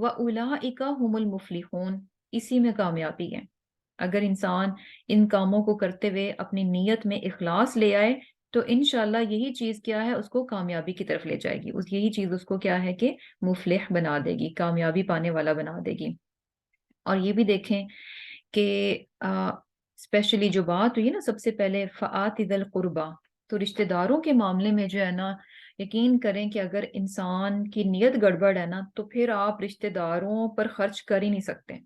وَأُولَٰئِكَ هُمُ الْمُفْلِحُونَ، اسی میں کامیابی ہے۔ اگر انسان ان کاموں کو کرتے ہوئے اپنی نیت میں اخلاص لے آئے تو انشاءاللہ یہی چیز کیا ہے، اس کو کامیابی کی طرف لے جائے گی، یہی چیز اس کو کیا ہے کہ مفلح بنا دے گی، کامیابی پانے والا بنا دے گی۔ اور یہ بھی دیکھیں کہ اسپیشلی جو بات ہوئی نا سب سے پہلے فآت ذی القربا، تو رشتہ داروں کے معاملے میں جو ہے نا، یقین کریں کہ اگر انسان کی نیت گڑبڑ ہے نا تو پھر آپ رشتہ داروں پر خرچ کر ہی نہیں سکتے،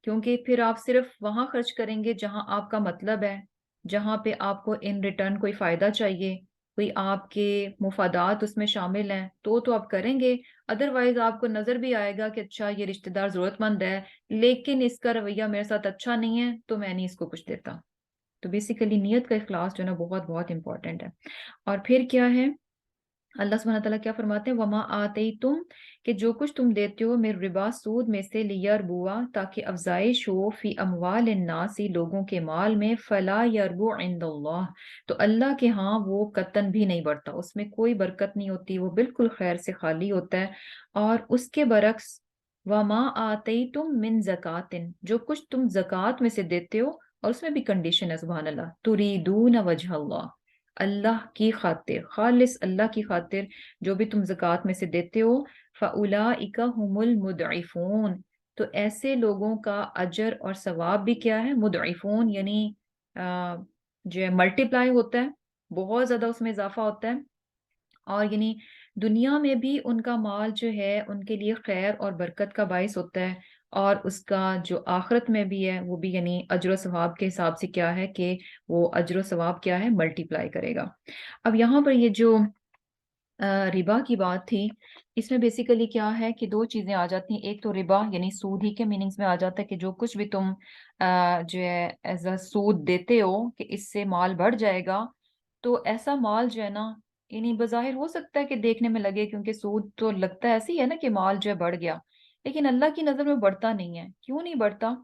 کیونکہ پھر آپ صرف وہاں خرچ کریں گے جہاں آپ کا مطلب ہے، جہاں پہ آپ کو ان ریٹرن کوئی فائدہ چاہیے، کوئی آپ کے مفادات اس میں شامل ہیں تو آپ کریں گے۔ ادروائز آپ کو نظر بھی آئے گا کہ اچھا یہ رشتہ دار ضرورت مند ہے لیکن اس کا رویہ میرے ساتھ اچھا نہیں ہے تو میں نہیں اس کو کچھ دیتا۔ تو بیسیکلی نیت کا اخلاص جو ہے نا بہت بہت امپورٹنٹ ہے۔ اور پھر کیا ہے، اللہ سبحانہ تعالیٰ کیا فرماتے ہیں، وما آتیتم، کہ جو کچھ تم دیتے ہو میرے ربا سود میں سے، لیربوا، تاکہ افزائش ہو، فی اموال الناس، لوگوں کے مال میں، فلا یربو عند اللہ، تو اللہ کے ہاں وہ قطن بھی نہیں بڑھتا، اس میں کوئی برکت نہیں ہوتی، وہ بالکل خیر سے خالی ہوتا ہے۔ اور اس کے برعکس وما آتیتم من زکات، جو کچھ تم زکات میں سے دیتے ہو، اور اس میں بھی کنڈیشن ہے، سبحان اللہ، تریدون وجہ اللہ، اللہ کی خاطر، خالص اللہ کی خاطر جو بھی تم زکوٰۃ میں سے دیتے ہو، فَأُولَٰئِکَ هُمُ الْمُضْعِفُونَ، تو ایسے لوگوں کا اجر اور ثواب بھی کیا ہے، مضعفون، یعنی جو ہے ملٹی پلائی ہوتا ہے، بہت زیادہ اس میں اضافہ ہوتا ہے، اور یعنی دنیا میں بھی ان کا مال جو ہے ان کے لیے خیر اور برکت کا باعث ہوتا ہے، اور اس کا جو آخرت میں بھی ہے وہ بھی یعنی اجر و ثواب کے حساب سے کیا ہے کہ وہ اجر و ثواب کیا ہے، ملٹی پلائی کرے گا۔ اب یہاں پر یہ جو ربا کی بات تھی، اس میں بیسیکلی کیا ہے کہ دو چیزیں آ جاتی ہیں، ایک تو ربا یعنی سود ہی کے میننگز میں آ جاتا ہے کہ جو کچھ بھی تم جو ہے ایز اے سود دیتے ہو کہ اس سے مال بڑھ جائے گا، تو ایسا مال جو ہے نا، یعنی بظاہر ہو سکتا ہے کہ دیکھنے میں لگے کیونکہ سود تو لگتا ہے ایسے ہی ہے نا کہ مال جو ہے بڑھ گیا، لیکن اللہ کی نظر میں بڑھتا نہیں ہے۔ کیوں نہیں بڑھتا؟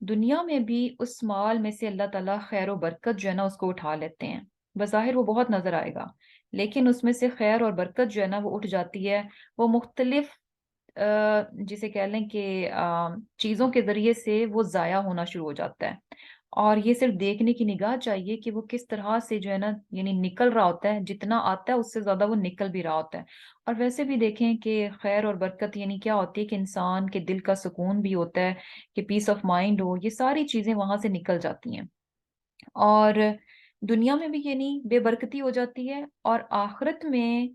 دنیا میں بھی اس مال میں سے اللہ تعالیٰ خیر و برکت جو ہے نا اس کو اٹھا لیتے ہیں، بظاہر وہ بہت نظر آئے گا لیکن اس میں سے خیر اور برکت جو ہے نا وہ اٹھ جاتی ہے، وہ مختلف جسے کہہ لیں کہ چیزوں کے ذریعے سے وہ ضائع ہونا شروع ہو جاتا ہے، اور یہ صرف دیکھنے کی نگاہ چاہیے کہ وہ کس طرح سے جو ہے نا یعنی نکل رہا ہوتا ہے، جتنا آتا ہے اس سے زیادہ وہ نکل بھی رہا ہوتا ہے۔ اور ویسے بھی دیکھیں کہ خیر اور برکت یعنی کیا ہوتی ہے کہ انسان کے دل کا سکون بھی ہوتا ہے، کہ پیس آف مائنڈ ہو، یہ ساری چیزیں وہاں سے نکل جاتی ہیں، اور دنیا میں بھی یعنی بے برکتی ہو جاتی ہے، اور آخرت میں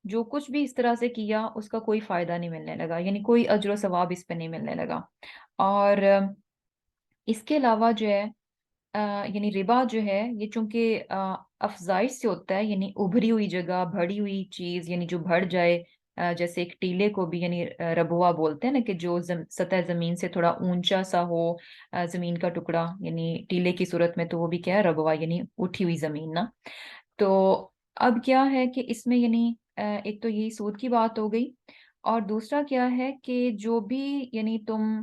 جو کچھ بھی اس طرح سے کیا اس کا کوئی فائدہ نہیں ملنے لگا، یعنی کوئی اجر و ثواب اس پہ نہیں ملنے لگا۔ اور اس کے علاوہ جو ہے یعنی ربا جو ہے یہ چونکہ افزائش سے ہوتا ہے، یعنی ابھری ہوئی جگہ، بڑھی ہوئی چیز، یعنی جو بڑھ جائے، جیسے ایک ٹیلے کو بھی یعنی ربوا بولتے ہیں نا، کہ جو سطح زمین سے تھوڑا اونچا سا ہو، زمین کا ٹکڑا، یعنی ٹیلے کی صورت میں تو وہ بھی کیا ہے، ربوا، یعنی اٹھی ہوئی زمین نا۔ تو اب کیا ہے کہ اس میں یعنی ایک تو یہی سود کی بات ہو گئی، اور دوسرا کیا ہے کہ جو بھی یعنی تم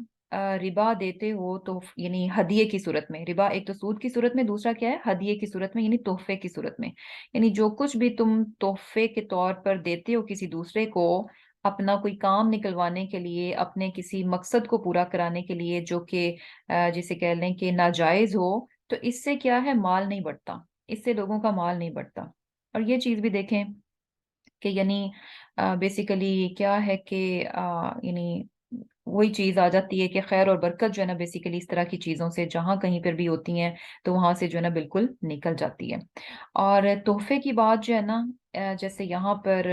ربا دیتے ہو تو یعنی ہدیے کی صورت میں، ربا ایک تو سود کی صورت میں، دوسرا کیا ہے، ہدیے کی صورت میں، یعنی تحفے کی صورت میں، یعنی جو کچھ بھی تم تحفے کے طور پر دیتے ہو کسی دوسرے کو، اپنا کوئی کام نکلوانے کے لیے، اپنے کسی مقصد کو پورا کرانے کے لیے، جو کہ جسے کہہ لیں کہ ناجائز ہو، تو اس سے کیا ہے، مال نہیں بڑھتا، اس سے لوگوں کا مال نہیں بڑھتا۔ اور یہ چیز بھی دیکھیں کہ یعنی بیسیکلی کیا ہے کہ یعنی وہی چیز آ جاتی ہے کہ خیر اور برکت جو ہے نا بیسیکلی اس طرح کی چیزوں سے جہاں کہیں پر بھی ہوتی ہیں تو وہاں سے جو ہے نا بالکل نکل جاتی ہے۔ اور تحفے کی بات جو ہے نا، جیسے یہاں پر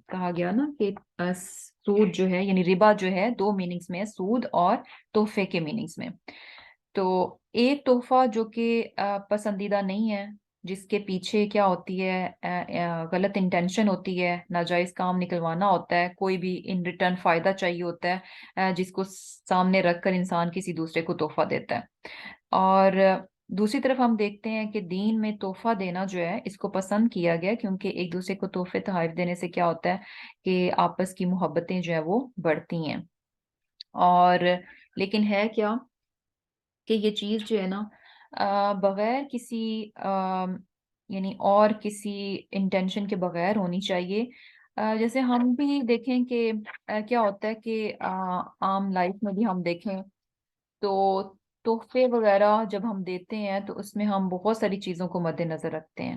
کہا گیا نا کہ سود جو ہے یعنی ربا جو ہے دو میننگز میں ہے، سود اور تحفے کے میننگز میں۔ تو ایک تحفہ جو کہ پسندیدہ نہیں ہے، جس کے پیچھے کیا ہوتی ہے، غلط انٹینشن ہوتی ہے، ناجائز کام نکلوانا ہوتا ہے، کوئی بھی ان ریٹرن فائدہ چاہیے ہوتا ہے، جس کو سامنے رکھ کر انسان کسی دوسرے کو تحفہ دیتا ہے۔ اور دوسری طرف ہم دیکھتے ہیں کہ دین میں تحفہ دینا جو ہے اس کو پسند کیا گیا، کیونکہ ایک دوسرے کو تحفے تحائف دینے سے کیا ہوتا ہے کہ آپس کی محبتیں جو ہے وہ بڑھتی ہیں۔ اور لیکن ہے کیا کہ یہ چیز جو ہے نا بغیر کسی یعنی اور کسی انٹینشن کے بغیر ہونی چاہیے، جیسے ہم بھی دیکھیں کہ کیا ہوتا ہے کہ عام لائف میں بھی ہم دیکھیں تو تحفے وغیرہ جب ہم دیتے ہیں تو اس میں ہم بہت ساری چیزوں کو مد نظر رکھتے ہیں.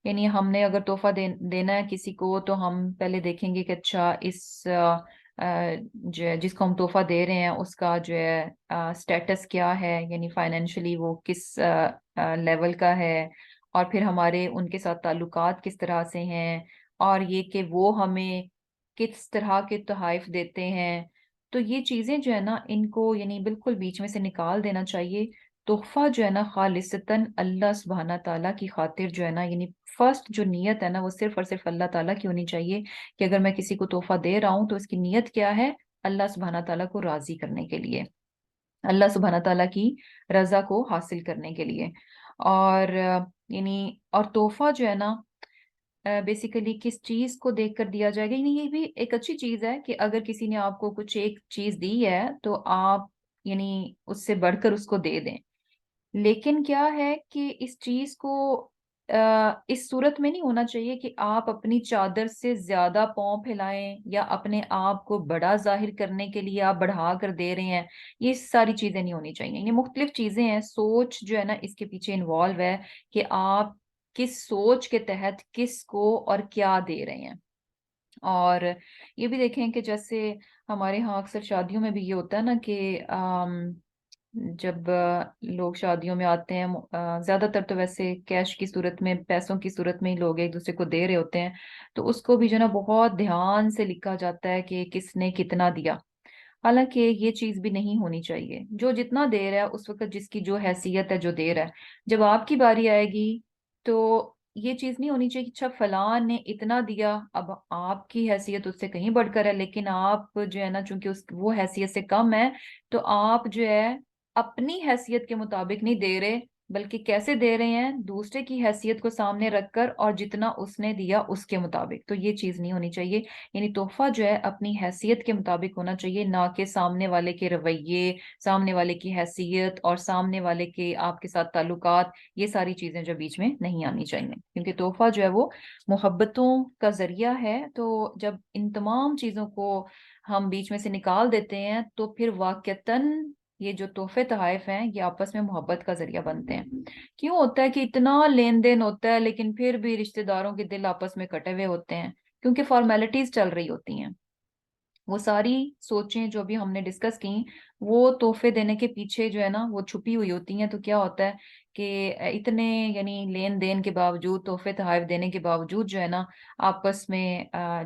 یعنی ہم نے اگر تحفہ دینا ہے کسی کو تو ہم پہلے دیکھیں گے کہ اچھا اس جو ہے جس کو ہم تحفہ دے رہے ہیں اس کا جو ہے اسٹیٹس کیا ہے، یعنی فائنینشلی وہ کس لیول کا ہے، اور پھر ہمارے ان کے ساتھ تعلقات کس طرح سے ہیں، اور یہ کہ وہ ہمیں کس طرح کے تحائف دیتے ہیں. تو یہ چیزیں جو ہے نا ان کو یعنی بالکل بیچ میں سے نکال دینا چاہیے. تحفہ جو ہے نا خالصتاً اللہ سبحانہ تعالیٰ کی خاطر جو ہے نا، یعنی فرسٹ جو نیت ہے نا وہ صرف اور صرف اللہ تعالیٰ کی ہونی چاہیے کہ اگر میں کسی کو تحفہ دے رہا ہوں تو اس کی نیت کیا ہے، اللہ سبحانہ تعالیٰ کو راضی کرنے کے لیے، اللہ سبحانہ تعالیٰ کی رضا کو حاصل کرنے کے لیے. اور یعنی اور تحفہ جو ہے نا بیسیکلی کس چیز کو دیکھ کر دیا جائے گا. یعنی یہ بھی ایک اچھی چیز ہے کہ اگر کسی نے آپ کو کچھ ایک چیز دی ہے تو آپ یعنی اس سے بڑھ کر اس کو دے دیں. لیکن کیا ہے کہ اس چیز کو اس صورت میں نہیں ہونا چاہیے کہ آپ اپنی چادر سے زیادہ پاؤں پھیلائیں یا اپنے آپ کو بڑا ظاہر کرنے کے لیے آپ بڑھا کر دے رہے ہیں. یہ ساری چیزیں نہیں ہونی چاہیے. یہ مختلف چیزیں ہیں، سوچ جو ہے نا اس کے پیچھے انوالو ہے کہ آپ کس سوچ کے تحت کس کو اور کیا دے رہے ہیں. اور یہ بھی دیکھیں کہ جیسے ہمارے ہاں اکثر شادیوں میں بھی یہ ہوتا ہے نا کہ جب لوگ شادیوں میں آتے ہیں زیادہ تر تو ویسے کیش کی صورت میں، پیسوں کی صورت میں ہی لوگ ایک دوسرے کو دے رہے ہوتے ہیں، تو اس کو بھی جو ہے نا بہت دھیان سے لکھا جاتا ہے کہ کس نے کتنا دیا. حالانکہ یہ چیز بھی نہیں ہونی چاہیے. جو جتنا دے رہا ہے اس وقت جس کی جو حیثیت ہے جو دے رہا ہے، جب آپ کی باری آئے گی تو یہ چیز نہیں ہونی چاہیے کہ اچھا فلاں نے اتنا دیا، اب آپ کی حیثیت اس سے کہیں بڑھ کر ہے لیکن آپ جو ہے نا چونکہ وہ حیثیت سے کم ہے تو آپ جو ہے اپنی حیثیت کے مطابق نہیں دے رہے، بلکہ کیسے دے رہے ہیں، دوسرے کی حیثیت کو سامنے رکھ کر اور جتنا اس نے دیا اس کے مطابق. تو یہ چیز نہیں ہونی چاہیے. یعنی تحفہ جو ہے اپنی حیثیت کے مطابق ہونا چاہیے، نہ کہ سامنے والے کے رویے، سامنے والے کی حیثیت اور سامنے والے کے آپ کے ساتھ تعلقات، یہ ساری چیزیں جو بیچ میں نہیں آنی چاہیے. کیونکہ تحفہ جو ہے وہ محبتوں کا ذریعہ ہے. تو جب ان تمام چیزوں کو ہم بیچ میں سے نکال دیتے ہیں تو پھر واقعتاً یہ جو تحفے تحائف ہیں یہ آپس میں محبت کا ذریعہ بنتے ہیں. کیوں ہوتا ہے کہ اتنا لین دین ہوتا ہے لیکن پھر بھی رشتہ داروں کے دل آپس میں کٹے ہوئے ہوتے ہیں؟ کیونکہ فارمیلٹیز چل رہی ہوتی ہیں. وہ ساری سوچیں جو بھی ہم نے ڈسکس کی وہ تحفے دینے کے پیچھے جو ہے نا وہ چھپی ہوئی ہوتی ہیں. تو کیا ہوتا ہے کہ اتنے یعنی لین دین کے باوجود، تحفے تحائف دینے کے باوجود جو ہے نا آپس میں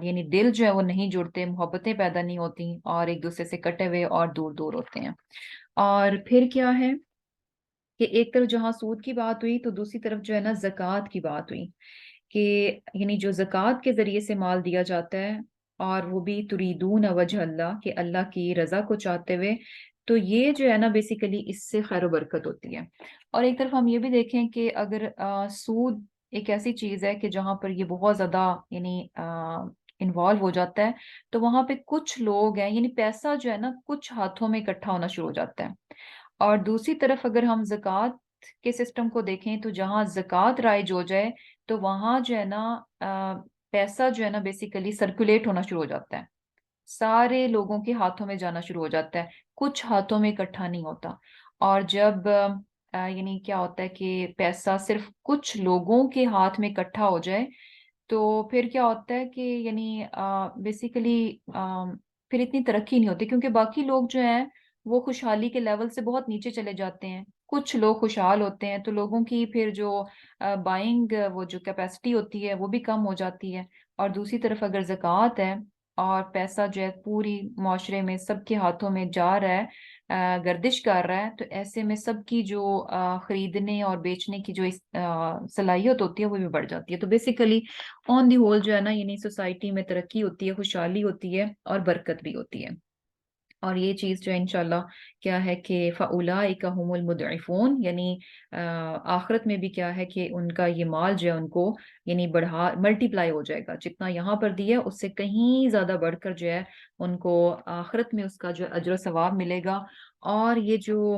یعنی دل جو ہے وہ نہیں جڑتے، محبتیں پیدا نہیں ہوتی اور ایک دوسرے سے کٹے ہوئے اور دور دور ہوتے ہیں. اور پھر کیا ہے کہ ایک طرف جہاں سود کی بات ہوئی تو دوسری طرف جو ہے نا زکوٰۃ کی بات ہوئی کہ یعنی جو زکوٰۃ کے ذریعے سے مال دیا جاتا ہے اور وہ بھی تریدون وجہ اللہ، کہ اللہ کی رضا کو چاہتے ہوئے، تو یہ جو ہے نا بیسیکلی اس سے خیر و برکت ہوتی ہے. اور ایک طرف ہم یہ بھی دیکھیں کہ اگر سود ایک ایسی چیز ہے کہ جہاں پر یہ بہت زیادہ یعنی انوالو ہو جاتا ہے، تو وہاں پہ کچھ لوگ ہیں یعنی پیسہ جو ہے نا کچھ ہاتھوں میں اکٹھا ہونا شروع ہو جاتا ہے. اور دوسری طرف اگر ہم زکوٰۃ کے سسٹم کو دیکھیں تو جہاں زکوٰۃ رائج ہو جائے تو وہاں جو ہے نا پیسہ جو ہے نا بیسیکلی سرکولیٹ ہونا شروع ہو جاتا ہے، سارے لوگوں کے ہاتھوں میں جانا شروع ہو جاتا ہے، کچھ ہاتھوں میں اکٹھا نہیں ہوتا. اور جب یعنی کیا ہوتا ہے کہ پیسہ صرف کچھ لوگوں کے ہاتھ میں اکٹھا ہو جائے تو پھر کیا ہوتا ہے کہ یعنی بیسیکلی پھر اتنی ترقی نہیں ہوتی، کیونکہ باقی لوگ جو ہیں وہ خوشحالی کے لیول سے بہت نیچے چلے جاتے ہیں. کچھ لوگ خوشحال ہوتے ہیں تو لوگوں کی پھر جو بائنگ وہ جو کیپیسٹی ہوتی ہے وہ بھی کم ہو جاتی ہے. اور دوسری طرف اگر زکوٰۃ ہے اور پیسہ جو ہے پوری معاشرے میں سب کے ہاتھوں میں جا رہا ہے، گردش کر رہا ہے، تو ایسے میں سب کی جو خریدنے اور بیچنے کی جو صلاحیت ہوتی ہے وہ بھی بڑھ جاتی ہے. تو بیسیکلی آن دی ہول جو ہے نا یعنی سوسائٹی میں ترقی ہوتی ہے، خوشحالی ہوتی ہے اور برکت بھی ہوتی ہے. اور یہ چیز جو انشاءاللہ کیا ہے کہ فَأُولَٰئِکَ هُمُ الْمُضْعِفُونَ، یعنی آخرت میں بھی کیا ہے کہ ان کا یہ مال جو ہے ان کو یعنی بڑھا ملٹی پلائی ہو جائے گا، جتنا یہاں پر دیا اس سے کہیں زیادہ بڑھ کر جو ہے ان کو آخرت میں اس کا جو اجر و ثواب ملے گا. اور یہ جو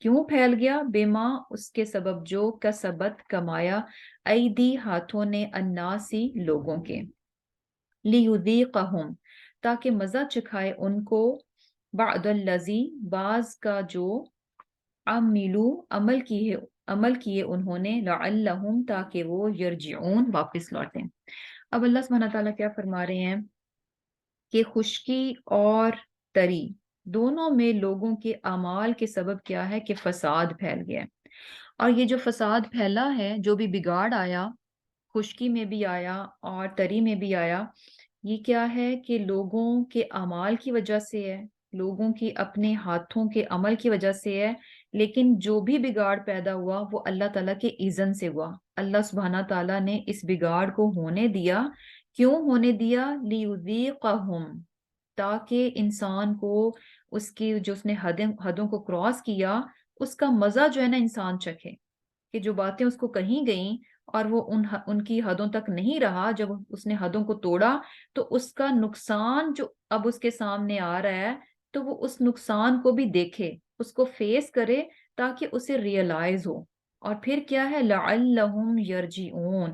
کیوں پھیل گیا؟ بیما اس کے سبب جو کسبت کمایا ایدی ہاتھوں نے الناسی لوگوں کے لیذیقہم تاکہ مزہ چکھائے ان کو بعد الذی بعض کا جو عملو عمل کیے انہوں نے لعلہم تاکہ وہ یرجعون واپس لوٹیں۔ اب اللہ سبحانہ تعالیٰ کیا فرما رہے ہیں کہ خشکی اور تری دونوں میں لوگوں کے اعمال کے سبب کیا ہے کہ فساد پھیل گیا ہے۔ اور یہ جو فساد پھیلا ہے، جو بھی بگاڑ آیا، خشکی میں بھی آیا اور تری میں بھی آیا، یہ کیا ہے کہ لوگوں کے اعمال کی وجہ سے ہے، لوگوں کی اپنے ہاتھوں کے عمل کی وجہ سے ہے۔ لیکن جو بھی بگاڑ پیدا ہوا وہ اللہ تعالیٰ کے اذن سے ہوا۔ اللہ سبحانہ تعالیٰ نے اس بگاڑ کو ہونے دیا۔ کیوں ہونے دیا؟ لیذیقہم تاکہ انسان کو اس کی جو اس نے حدوں کو کراس کیا اس کا مزہ جو ہے نا انسان چکھے، کہ جو باتیں اس کو کہیں گئیں اور وہ ان کی حدوں تک نہیں رہا، جب اس نے حدوں کو توڑا تو اس کا نقصان جو اب اس کے سامنے آ رہا ہے تو وہ اس نقصان کو بھی دیکھے، اس کو فیس کرے تاکہ اسے ریئلائز ہو۔ اور پھر کیا ہے؟ لعلہم یرجعون،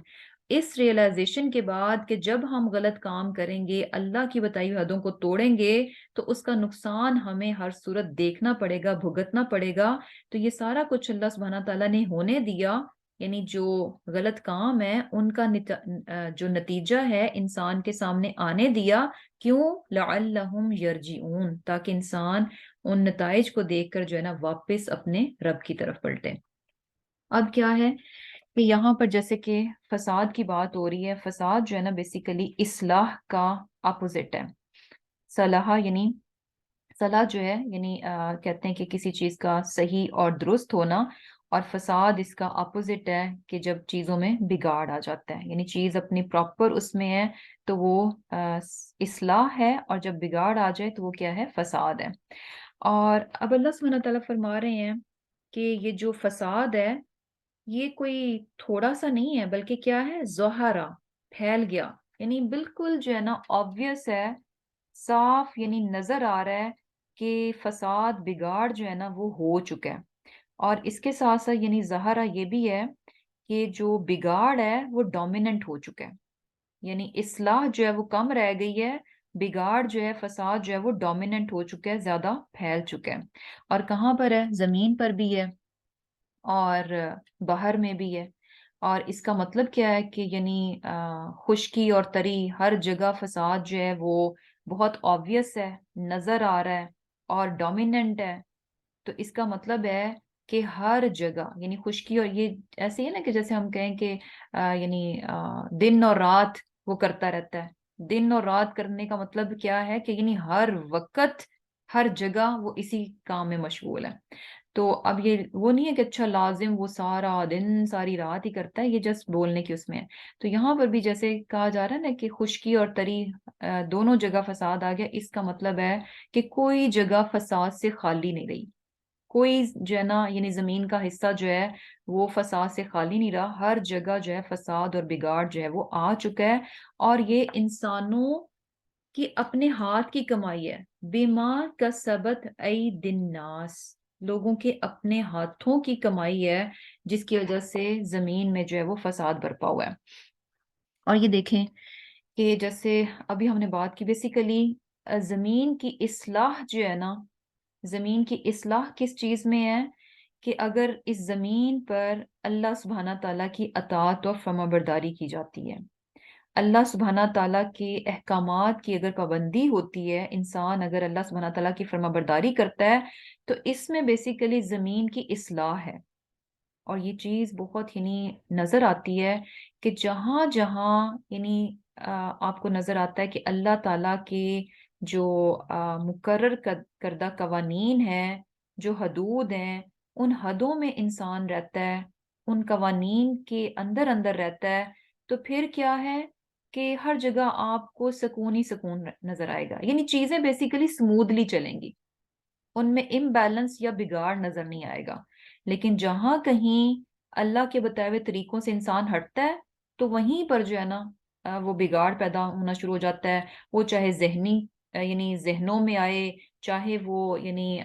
اس ریئلائزیشن کے بعد کہ جب ہم غلط کام کریں گے، اللہ کی بتائی ہوئی حدوں کو توڑیں گے تو اس کا نقصان ہمیں ہر صورت دیکھنا پڑے گا، بھگتنا پڑے گا۔ تو یہ سارا کچھ اللہ سبحانہ تعالیٰ نے ہونے دیا، یعنی جو غلط کام ہے ان کا جو نتیجہ ہے انسان کے سامنے آنے دیا۔ کیوں؟ لعلہم یرجعون، تاکہ انسان ان نتائج کو دیکھ کر جو ہے نا واپس اپنے رب کی طرف پلٹے۔ اب کیا ہے کہ یہاں پر جیسے کہ فساد کی بات ہو رہی ہے، فساد جو ہے نا بیسیکلی اصلاح کا اپوزٹ ہے۔ صلاح یعنی صلاح جو ہے یعنی کہتے ہیں کہ کسی چیز کا صحیح اور درست ہونا، اور فساد اس کا اپوزٹ ہے کہ جب چیزوں میں بگاڑ آ جاتا ہے، یعنی چیز اپنی پراپر اس میں ہے تو وہ اصلاح ہے، اور جب بگاڑ آ جائے تو وہ کیا ہے؟ فساد ہے۔ اور اب اللہ سبحانہ تعالیٰ فرما رہے ہیں کہ یہ جو فساد ہے یہ کوئی تھوڑا سا نہیں ہے، بلکہ کیا ہے؟ ظہرا، پھیل گیا، یعنی بالکل جو ہے نا آبویس ہے، صاف یعنی نظر آ رہا ہے کہ فساد بگاڑ جو ہے نا وہ ہو چکا ہے۔ اور اس کے ساتھ ساتھ یعنی ظاہرہ یہ بھی ہے کہ جو بگاڑ ہے وہ ڈومیننٹ ہو چکا ہے، یعنی اصلاح جو ہے وہ کم رہ گئی ہے، بگاڑ جو ہے، فساد جو ہے وہ ڈومیننٹ ہو چکا ہے، زیادہ پھیل چکا ہے۔ اور کہاں پر ہے؟ زمین پر بھی ہے اور باہر میں بھی ہے۔ اور اس کا مطلب کیا ہے کہ یعنی خشکی اور تری ہر جگہ فساد جو ہے وہ بہت آبویس ہے، نظر آ رہا ہے اور ڈومیننٹ ہے۔ تو اس کا مطلب ہے کہ ہر جگہ یعنی خشکی، اور یہ ایسے ہی نا کہ جیسے ہم کہیں کہ یعنی دن اور رات وہ کرتا رہتا ہے۔ دن اور رات کرنے کا مطلب کیا ہے کہ یعنی ہر وقت ہر جگہ وہ اسی کام میں مشغول ہے۔ تو اب یہ وہ نہیں ہے کہ اچھا لازم وہ سارا دن ساری رات ہی کرتا ہے، یہ جسٹ بولنے کی اس میں ہے۔ تو یہاں پر بھی جیسے کہا جا رہا ہے نا کہ خشکی اور تری دونوں جگہ فساد آ گیا، اس کا مطلب ہے کہ کوئی جگہ فساد سے خالی نہیں رہی، کوئی جو ہے نا یعنی زمین کا حصہ جو ہے وہ فساد سے خالی نہیں رہا، ہر جگہ جو ہے فساد اور بگاڑ جو ہے وہ آ چکا ہے۔ اور یہ انسانوں کی اپنے ہاتھ کی کمائی ہے، بیمار کا سبت عید الناس، لوگوں کے اپنے ہاتھوں کی کمائی ہے جس کی وجہ سے زمین میں جو ہے وہ فساد برپا ہوا ہے۔ اور یہ دیکھیں کہ جیسے ابھی ہم نے بات کی بیسیکلی زمین کی اصلاح جو ہے نا، زمین کی اصلاح کس چیز میں ہے کہ اگر اس زمین پر اللہ سبحانہ تعالیٰ کی اطاعت اور فرمانبرداری کی جاتی ہے، اللہ سبحانہ تعالیٰ کے احکامات کی اگر پابندی ہوتی ہے، انسان اگر اللہ سبحانہ تعالیٰ کی فرمانبرداری کرتا ہے تو اس میں بیسیکلی زمین کی اصلاح ہے۔ اور یہ چیز بہت یعنی نظر آتی ہے کہ جہاں جہاں یعنی آپ کو نظر آتا ہے کہ اللہ تعالیٰ کے جو مقرر کردہ قوانین ہیں، جو حدود ہیں، ان حدوں میں انسان رہتا ہے، ان قوانین کے اندر اندر رہتا ہے، تو پھر کیا ہے کہ ہر جگہ آپ کو سکون ہی سکون نظر آئے گا، یعنی چیزیں بیسیکلی سمودلی چلیں گی، ان میں امبیلنس یا بگاڑ نظر نہیں آئے گا۔ لیکن جہاں کہیں اللہ کے بتائے ہوئے طریقوں سے انسان ہٹتا ہے تو وہیں پر جو ہے نا وہ بگاڑ پیدا ہونا شروع ہو جاتا ہے، وہ چاہے ذہنی یعنی ذہنوں میں آئے، چاہے وہ یعنی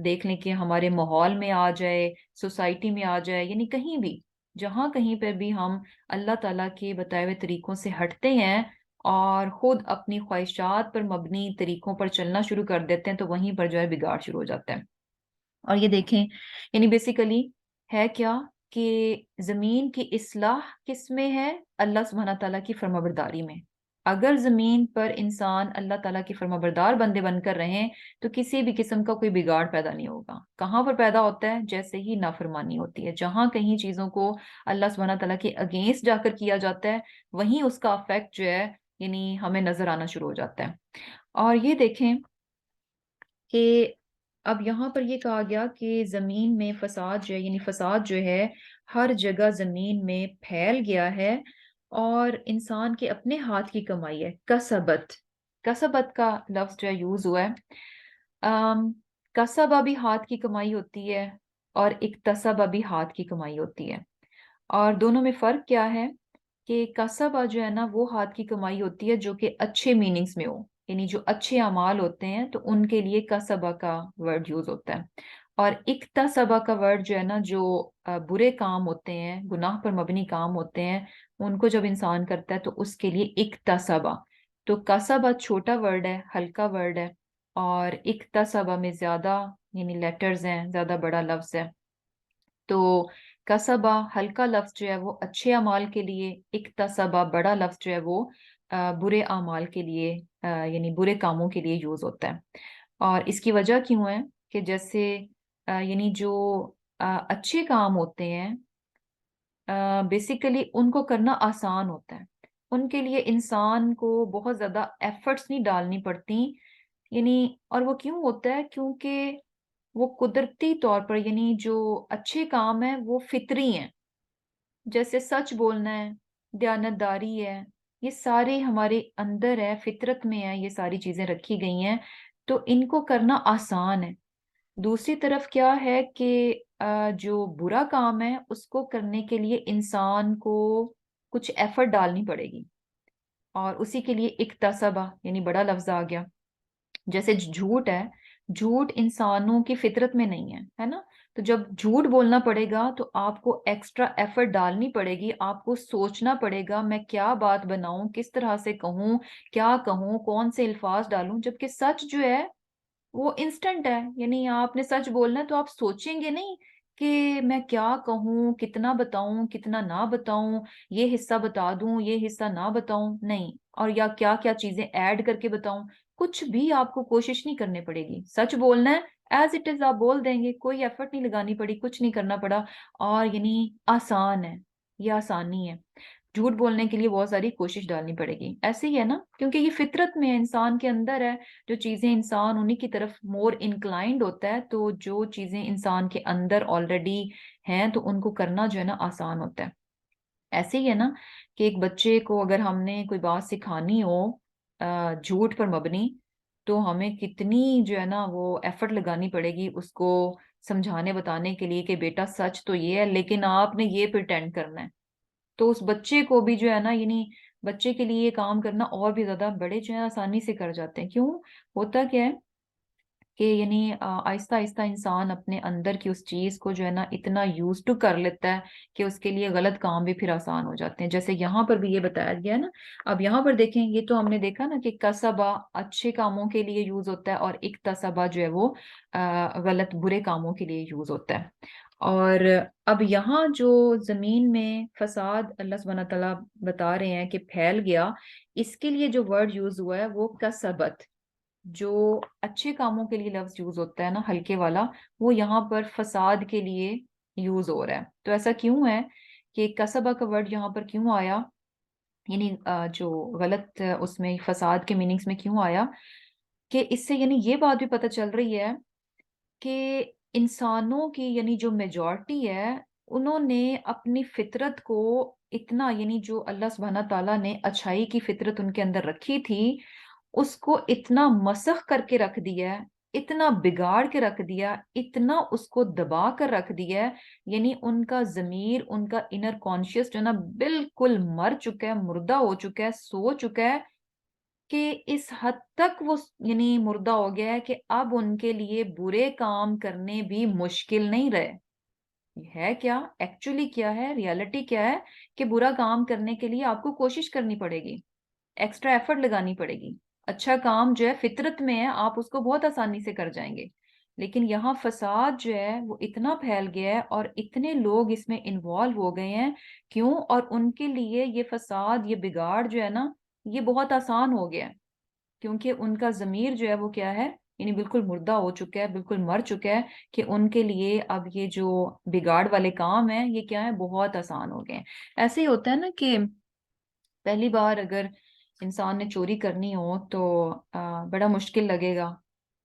دیکھ لیں کہ ہمارے ماحول میں آ جائے، سوسائٹی میں آ جائے، یعنی کہیں بھی، جہاں کہیں پہ بھی ہم اللہ تعالیٰ کے بتائے ہوئے طریقوں سے ہٹتے ہیں اور خود اپنی خواہشات پر مبنی طریقوں پر چلنا شروع کر دیتے ہیں، تو وہیں پر جو ہے بگاڑ شروع ہو جاتا ہے۔ اور یہ دیکھیں، یعنی بیسیکلی ہے کیا کہ زمین کی اصلاح کس میں ہے؟ اللہ سبحانہ تعالیٰ کی فرمانبرداری میں۔ اگر زمین پر انسان اللہ تعالیٰ کی فرمانبردار بندے بن کر رہیں تو کسی بھی قسم کا کوئی بگاڑ پیدا نہیں ہوگا۔ کہاں پر پیدا ہوتا ہے؟ جیسے ہی نافرمانی ہوتی ہے، جہاں کہیں چیزوں کو اللہ سبحانہ تعالیٰ کے اگینسٹ جا کر کیا جاتا ہے، وہیں اس کا افیکٹ جو ہے یعنی ہمیں نظر آنا شروع ہو جاتا ہے۔ اور یہ دیکھیں کہ اب یہاں پر یہ کہا گیا کہ زمین میں فساد جو ہے، یعنی فساد جو ہے ہر جگہ زمین میں پھیل گیا ہے، اور انسان کے اپنے ہاتھ کی کمائی ہے، کسبت۔ کسبت کا لفظ جو ہے یوز ہوا ہے۔ کسبہ بھی ہاتھ کی کمائی ہوتی ہے اور اکتسبہ بھی ہاتھ کی کمائی ہوتی ہے، اور دونوں میں فرق کیا ہے کہ کسبہ جو ہے نا وہ ہاتھ کی کمائی ہوتی ہے جو کہ اچھے میننگز میں ہو، یعنی جو اچھے اعمال ہوتے ہیں تو ان کے لیے کسبہ کا ورڈ یوز ہوتا ہے، اور اکتسبہ کا ورڈ جو ہے نا جو برے کام ہوتے ہیں، گناہ پر مبنی کام ہوتے ہیں، ان کو جب انسان کرتا ہے تو اس کے لیے اکتسبہ۔ تو کسبہ چھوٹا ورڈ ہے، ہلکا ورڈ ہے، اور اکتسبہ میں زیادہ یعنی لیٹرز ہیں، زیادہ بڑا لفظ ہے۔ تو کسبہ ہلکا لفظ جو ہے وہ اچھے اعمال کے لیے، اکتسبہ بڑا لفظ جو ہے وہ برے اعمال کے لیے، یعنی برے کاموں کے لیے یوز ہوتا ہے۔ اور اس کی وجہ کیوں ہے کہ جیسے یعنی جو اچھے کام ہوتے ہیں بیسیکلی ان کو کرنا آسان ہوتا ہے، ان کے لیے انسان کو بہت زیادہ ایفرٹس نہیں ڈالنی پڑتی، یعنی اور وہ کیوں ہوتا ہے؟ کیونکہ وہ قدرتی طور پر یعنی جو اچھے کام ہیں وہ فطری ہیں، جیسے سچ بولنا ہے، دیانتداری ہے، یہ سارے ہمارے اندر ہے، فطرت میں ہے، یہ ساری چیزیں رکھی گئی ہیں، تو ان کو کرنا آسان ہے۔ دوسری طرف کیا ہے کہ جو برا کام ہے اس کو کرنے کے لیے انسان کو کچھ ایفرٹ ڈالنی پڑے گی، اور اسی کے لیے اکتسبہ یعنی بڑا لفظ آ گیا۔ جیسے جھوٹ ہے، جھوٹ انسانوں کی فطرت میں نہیں ہے نا؟ تو جب جھوٹ بولنا پڑے گا تو آپ کو ایکسٹرا ایفرٹ ڈالنی پڑے گی، آپ کو سوچنا پڑے گا میں کیا بات بناؤں، کس طرح سے کہوں، کیا کہوں، کون سے الفاظ ڈالوں، جبکہ سچ جو ہے وہ انسٹنٹ ہے، یعنی آپ نے سچ بولنا ہے تو آپ سوچیں گے نہیں کہ میں کیا کہوں، کتنا بتاؤں، کتنا نہ بتاؤں، یہ حصہ بتا دوں، یہ حصہ نہ بتاؤں، نہیں، اور یا کیا کیا چیزیں ایڈ کر کے بتاؤں، کچھ بھی آپ کو کوشش نہیں کرنی پڑے گی۔ سچ بولنا ہے، ایز اٹ از آپ بول دیں گے، کوئی ایفرٹ نہیں لگانی پڑی، کچھ نہیں کرنا پڑا، اور یعنی آسان ہے، یہ آسانی ہے۔ جھوٹ بولنے کے لیے بہت ساری کوشش ڈالنی پڑے گی، ایسے ہی ہے نا، کیونکہ یہ فطرت میں ہے، انسان کے اندر ہے، جو چیزیں انسان انہی کی طرف مور انکلائنڈ ہوتا ہے، تو جو چیزیں انسان کے اندر آلریڈی ہیں تو ان کو کرنا جو ہے نا آسان ہوتا ہے۔ ایسے ہی ہے نا کہ ایک بچے کو اگر ہم نے کوئی بات سکھانی ہو جھوٹ پر مبنی، تو ہمیں کتنی جو ہے نا وہ ایفرٹ لگانی پڑے گی اس کو سمجھانے بتانے کے لیے کہ بیٹا سچ تو یہ ہے لیکن آپ نے یہ پریٹینڈ کرنا ہے، تو اس بچے کو بھی جو ہے نا یعنی بچے کے لیے یہ کام کرنا اور بھی زیادہ، بڑے جو ہے آسانی سے کر جاتے ہیں۔ کیوں ہوتا کیا ہے کہ یعنی آہستہ آہستہ انسان اپنے اندر کی اس چیز کو جو ہے نا اتنا یوز ٹو کر لیتا ہے کہ اس کے لیے غلط کام بھی پھر آسان ہو جاتے ہیں، جیسے یہاں پر بھی یہ بتایا گیا ہے نا۔ اب یہاں پر دیکھیں، یہ تو ہم نے دیکھا نا کہ کسبہ اچھے کاموں کے لیے یوز ہوتا ہے اور اکتسبہ جو ہے وہ غلط برے کاموں کے لیے یوز ہوتا ہے۔ اور اب یہاں جو زمین میں فساد اللہ سبحانہ تعالیٰ بتا رہے ہیں کہ پھیل گیا، اس کے لیے جو ورڈ یوز ہوا ہے وہ کسبت، جو اچھے کاموں کے لیے لفظ یوز ہوتا ہے نا ہلکے والا، وہ یہاں پر فساد کے لیے یوز ہو رہا ہے۔ تو ایسا کیوں ہے کہ کسبہ کا ورڈ یہاں پر کیوں آیا، یعنی جو غلط اس میں فساد کے میننگز میں کیوں آیا، کہ اس سے یعنی یہ بات بھی پتہ چل رہی ہے کہ انسانوں کی یعنی جو میجورٹی ہے انہوں نے اپنی فطرت کو اتنا، یعنی جو اللہ سبحانہ تعالیٰ نے اچھائی کی فطرت ان کے اندر رکھی تھی اس کو اتنا مسخ کر کے رکھ دیا ہے، اتنا بگاڑ کے رکھ دیا، اتنا اس کو دبا کر رکھ دیا ہے، یعنی ان کا ضمیر، ان کا انر کانشیس جو ہے نا بالکل مر چکا ہے، مردہ ہو چکا ہے، سو چکا ہے، کہ اس حد تک وہ یعنی مردہ ہو گیا ہے کہ اب ان کے لیے برے کام کرنے بھی مشکل نہیں رہے. ہے کیا ایکچولی کیا ہے، ریالٹی کیا ہے کہ برا کام کرنے کے لیے آپ کو کوشش کرنی پڑے گی، ایکسٹرا ایفرٹ لگانی پڑے گی. اچھا کام جو ہے فطرت میں ہے، آپ اس کو بہت آسانی سے کر جائیں گے. لیکن یہاں فساد جو ہے وہ اتنا پھیل گیا ہے اور اتنے لوگ اس میں انوالو ہو گئے ہیں. کیوں؟ اور ان کے لیے یہ فساد، یہ بگاڑ جو ہے نا، یہ بہت آسان ہو گیا ہے. کیونکہ ان کا ضمیر جو ہے وہ کیا ہے، یعنی بالکل مردہ ہو چکا ہے، بالکل مر چکا ہے، کہ ان کے لیے اب یہ جو بگاڑ والے کام ہیں یہ کیا ہے، بہت آسان ہو گئے ہیں. ایسے ہی ہوتا ہے نا کہ پہلی بار اگر انسان نے چوری کرنی ہو تو بڑا مشکل لگے گا.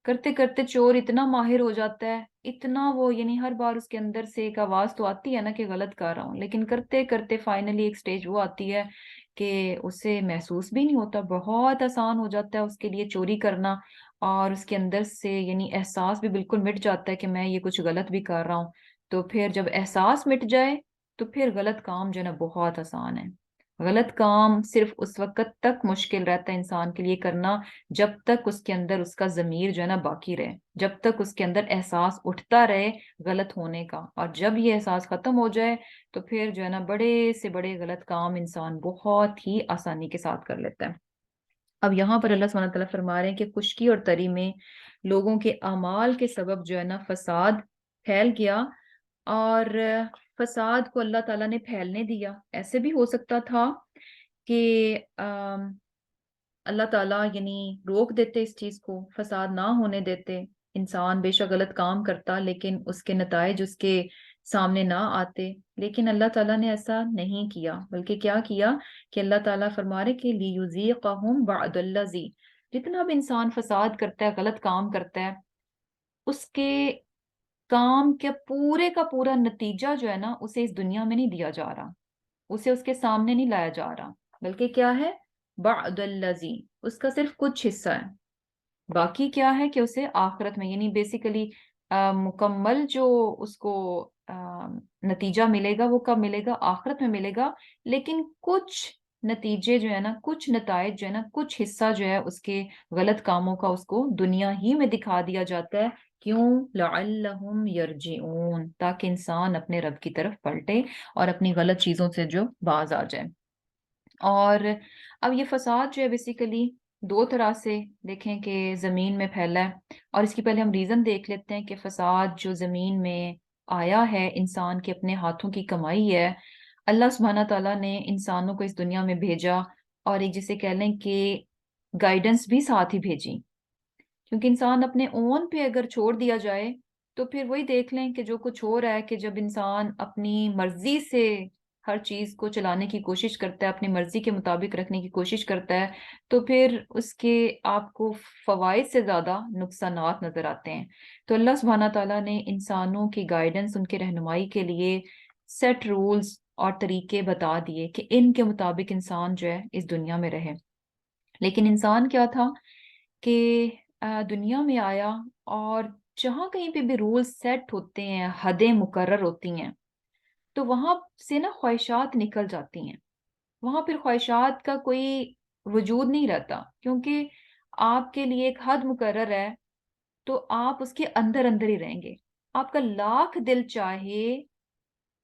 کرتے کرتے چور اتنا ماہر ہو جاتا ہے، اتنا وہ یعنی ہر بار اس کے اندر سے ایک آواز تو آتی ہے نا کہ غلط کر رہا ہوں، لیکن کرتے کرتے فائنلی ایک سٹیج وہ آتی ہے کہ اسے محسوس بھی نہیں ہوتا، بہت آسان ہو جاتا ہے اس کے لیے چوری کرنا. اور اس کے اندر سے یعنی احساس بھی بالکل مٹ جاتا ہے کہ میں یہ کچھ غلط بھی کر رہا ہوں. تو پھر جب احساس مٹ جائے تو پھر غلط کام جو ہے نا بہت آسان ہے. غلط کام صرف اس وقت تک مشکل رہتا ہے انسان کے لیے کرنا جب تک اس کے اندر اس کا ضمیر جو ہے نا باقی رہے، جب تک اس کے اندر احساس اٹھتا رہے غلط ہونے کا. اور جب یہ احساس ختم ہو جائے تو پھر جو ہے نا بڑے سے بڑے غلط کام انسان بہت ہی آسانی کے ساتھ کر لیتا ہے. اب یہاں پر اللہ سبحانہ تعالیٰ فرما رہے ہیں کہ خشکی اور تری میں لوگوں کے اعمال کے سبب جو ہے نا فساد پھیل گیا، اور فساد کو اللہ تعالیٰ نے پھیلنے دیا. ایسے بھی ہو سکتا تھا کہ اللہ تعالیٰ یعنی روک دیتے اس چیز کو، فساد نہ ہونے دیتے. انسان بے شک غلط کام کرتا لیکن اس کے نتائج اس کے سامنے نہ آتے. لیکن اللہ تعالیٰ نے ایسا نہیں کیا، بلکہ کیا کیا کہ اللہ تعالیٰ فرما رہے کہ لِيُذِيقَهُمْ بَعْضَ الَّذِي، جتنا بھی انسان فساد کرتا ہے، غلط کام کرتا ہے، اس کے کام کا پورا نتیجہ جو ہے نا اسے اس دنیا میں نہیں دیا جا رہا، اسے اس کے سامنے نہیں لایا جا رہا، بلکہ کیا ہے، بعد الذی، اس کا صرف کچھ حصہ ہے. باقی کیا ہے کہ اسے آخرت میں یعنی بیسیکلی مکمل جو اس کو نتیجہ ملے گا وہ کب ملے گا، آخرت میں ملے گا. لیکن کچھ نتیجے جو ہے نا، کچھ نتائج جو ہے نا، کچھ حصہ جو ہے اس کے غلط کاموں کا اس کو دنیا ہی میں دکھا دیا جاتا ہے. کیوں؟ لعلہم یرجعون، تاکہ انسان اپنے رب کی طرف پلٹے اور اپنی غلط چیزوں سے جو باز آ جائے. اور اب یہ فساد جو ہے بیسیکلی دو طرح سے دیکھیں کہ زمین میں پھیلا ہے. اور اس کی پہلے ہم ریزن دیکھ لیتے ہیں کہ فساد جو زمین میں آیا ہے انسان کے اپنے ہاتھوں کی کمائی ہے. اللہ سبحانہ تعالیٰ نے انسانوں کو اس دنیا میں بھیجا اور ایک جسے کہہ لیں کہ گائیڈنس بھی ساتھ ہی بھیجی. کیونکہ انسان اپنے اون پہ اگر چھوڑ دیا جائے تو پھر وہی دیکھ لیں کہ جو کچھ ہو رہا ہے کہ جب انسان اپنی مرضی سے ہر چیز کو چلانے کی کوشش کرتا ہے، اپنی مرضی کے مطابق رکھنے کی کوشش کرتا ہے، تو پھر اس کے آپ کو فوائد سے زیادہ نقصانات نظر آتے ہیں. تو اللہ سبحانہ تعالیٰ نے انسانوں کی گائیڈنس، ان کے رہنمائی کے لیے سیٹ رولز اور طریقے بتا دیے کہ ان کے مطابق انسان جو ہے اس دنیا میں رہے. لیکن انسان کیا تھا کہ دنیا میں آیا اور جہاں کہیں پہ بھی رولز سیٹ ہوتے ہیں، حدیں مقرر ہوتی ہیں، تو وہاں سے نا خواہشات نکل جاتی ہیں. وہاں پھر خواہشات کا کوئی وجود نہیں رہتا، کیونکہ آپ کے لیے ایک حد مقرر ہے تو آپ اس کے اندر اندر ہی رہیں گے. آپ کا لاکھ دل چاہے،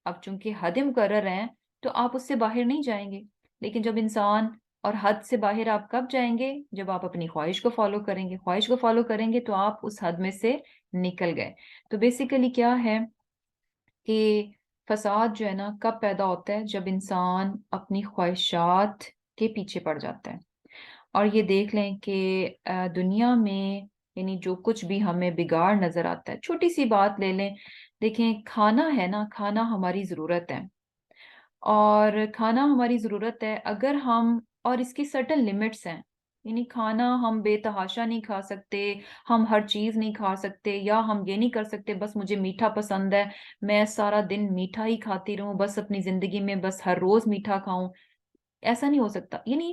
اب چونکہ حدیں مقرر ہیں تو آپ اس سے باہر نہیں جائیں گے. لیکن جب انسان اور حد سے باہر آپ کب جائیں گے؟ جب آپ اپنی خواہش کو فالو کریں گے. خواہش کو فالو کریں گے تو آپ اس حد میں سے نکل گئے. تو بیسیکلی کیا ہے کہ فساد جو ہے نا کب پیدا ہوتا ہے؟ جب انسان اپنی خواہشات کے پیچھے پڑ جاتا ہے. اور یہ دیکھ لیں کہ دنیا میں یعنی جو کچھ بھی ہمیں بگاڑ نظر آتا ہے، چھوٹی سی بات لے لیں، دیکھیں کھانا ہے نا، کھانا ہماری ضرورت ہے، اور کھانا ہماری ضرورت ہے اگر ہم، اور اس کی سرٹن لمٹس ہیں. یعنی کھانا ہم بے تحاشا نہیں کھا سکتے، ہم ہر چیز نہیں کھا سکتے، یا ہم یہ نہیں کر سکتے بس مجھے میٹھا پسند ہے میں سارا دن میٹھا ہی کھاتی رہوں، بس اپنی زندگی میں بس ہر روز میٹھا کھاؤں. ایسا نہیں ہو سکتا. یعنی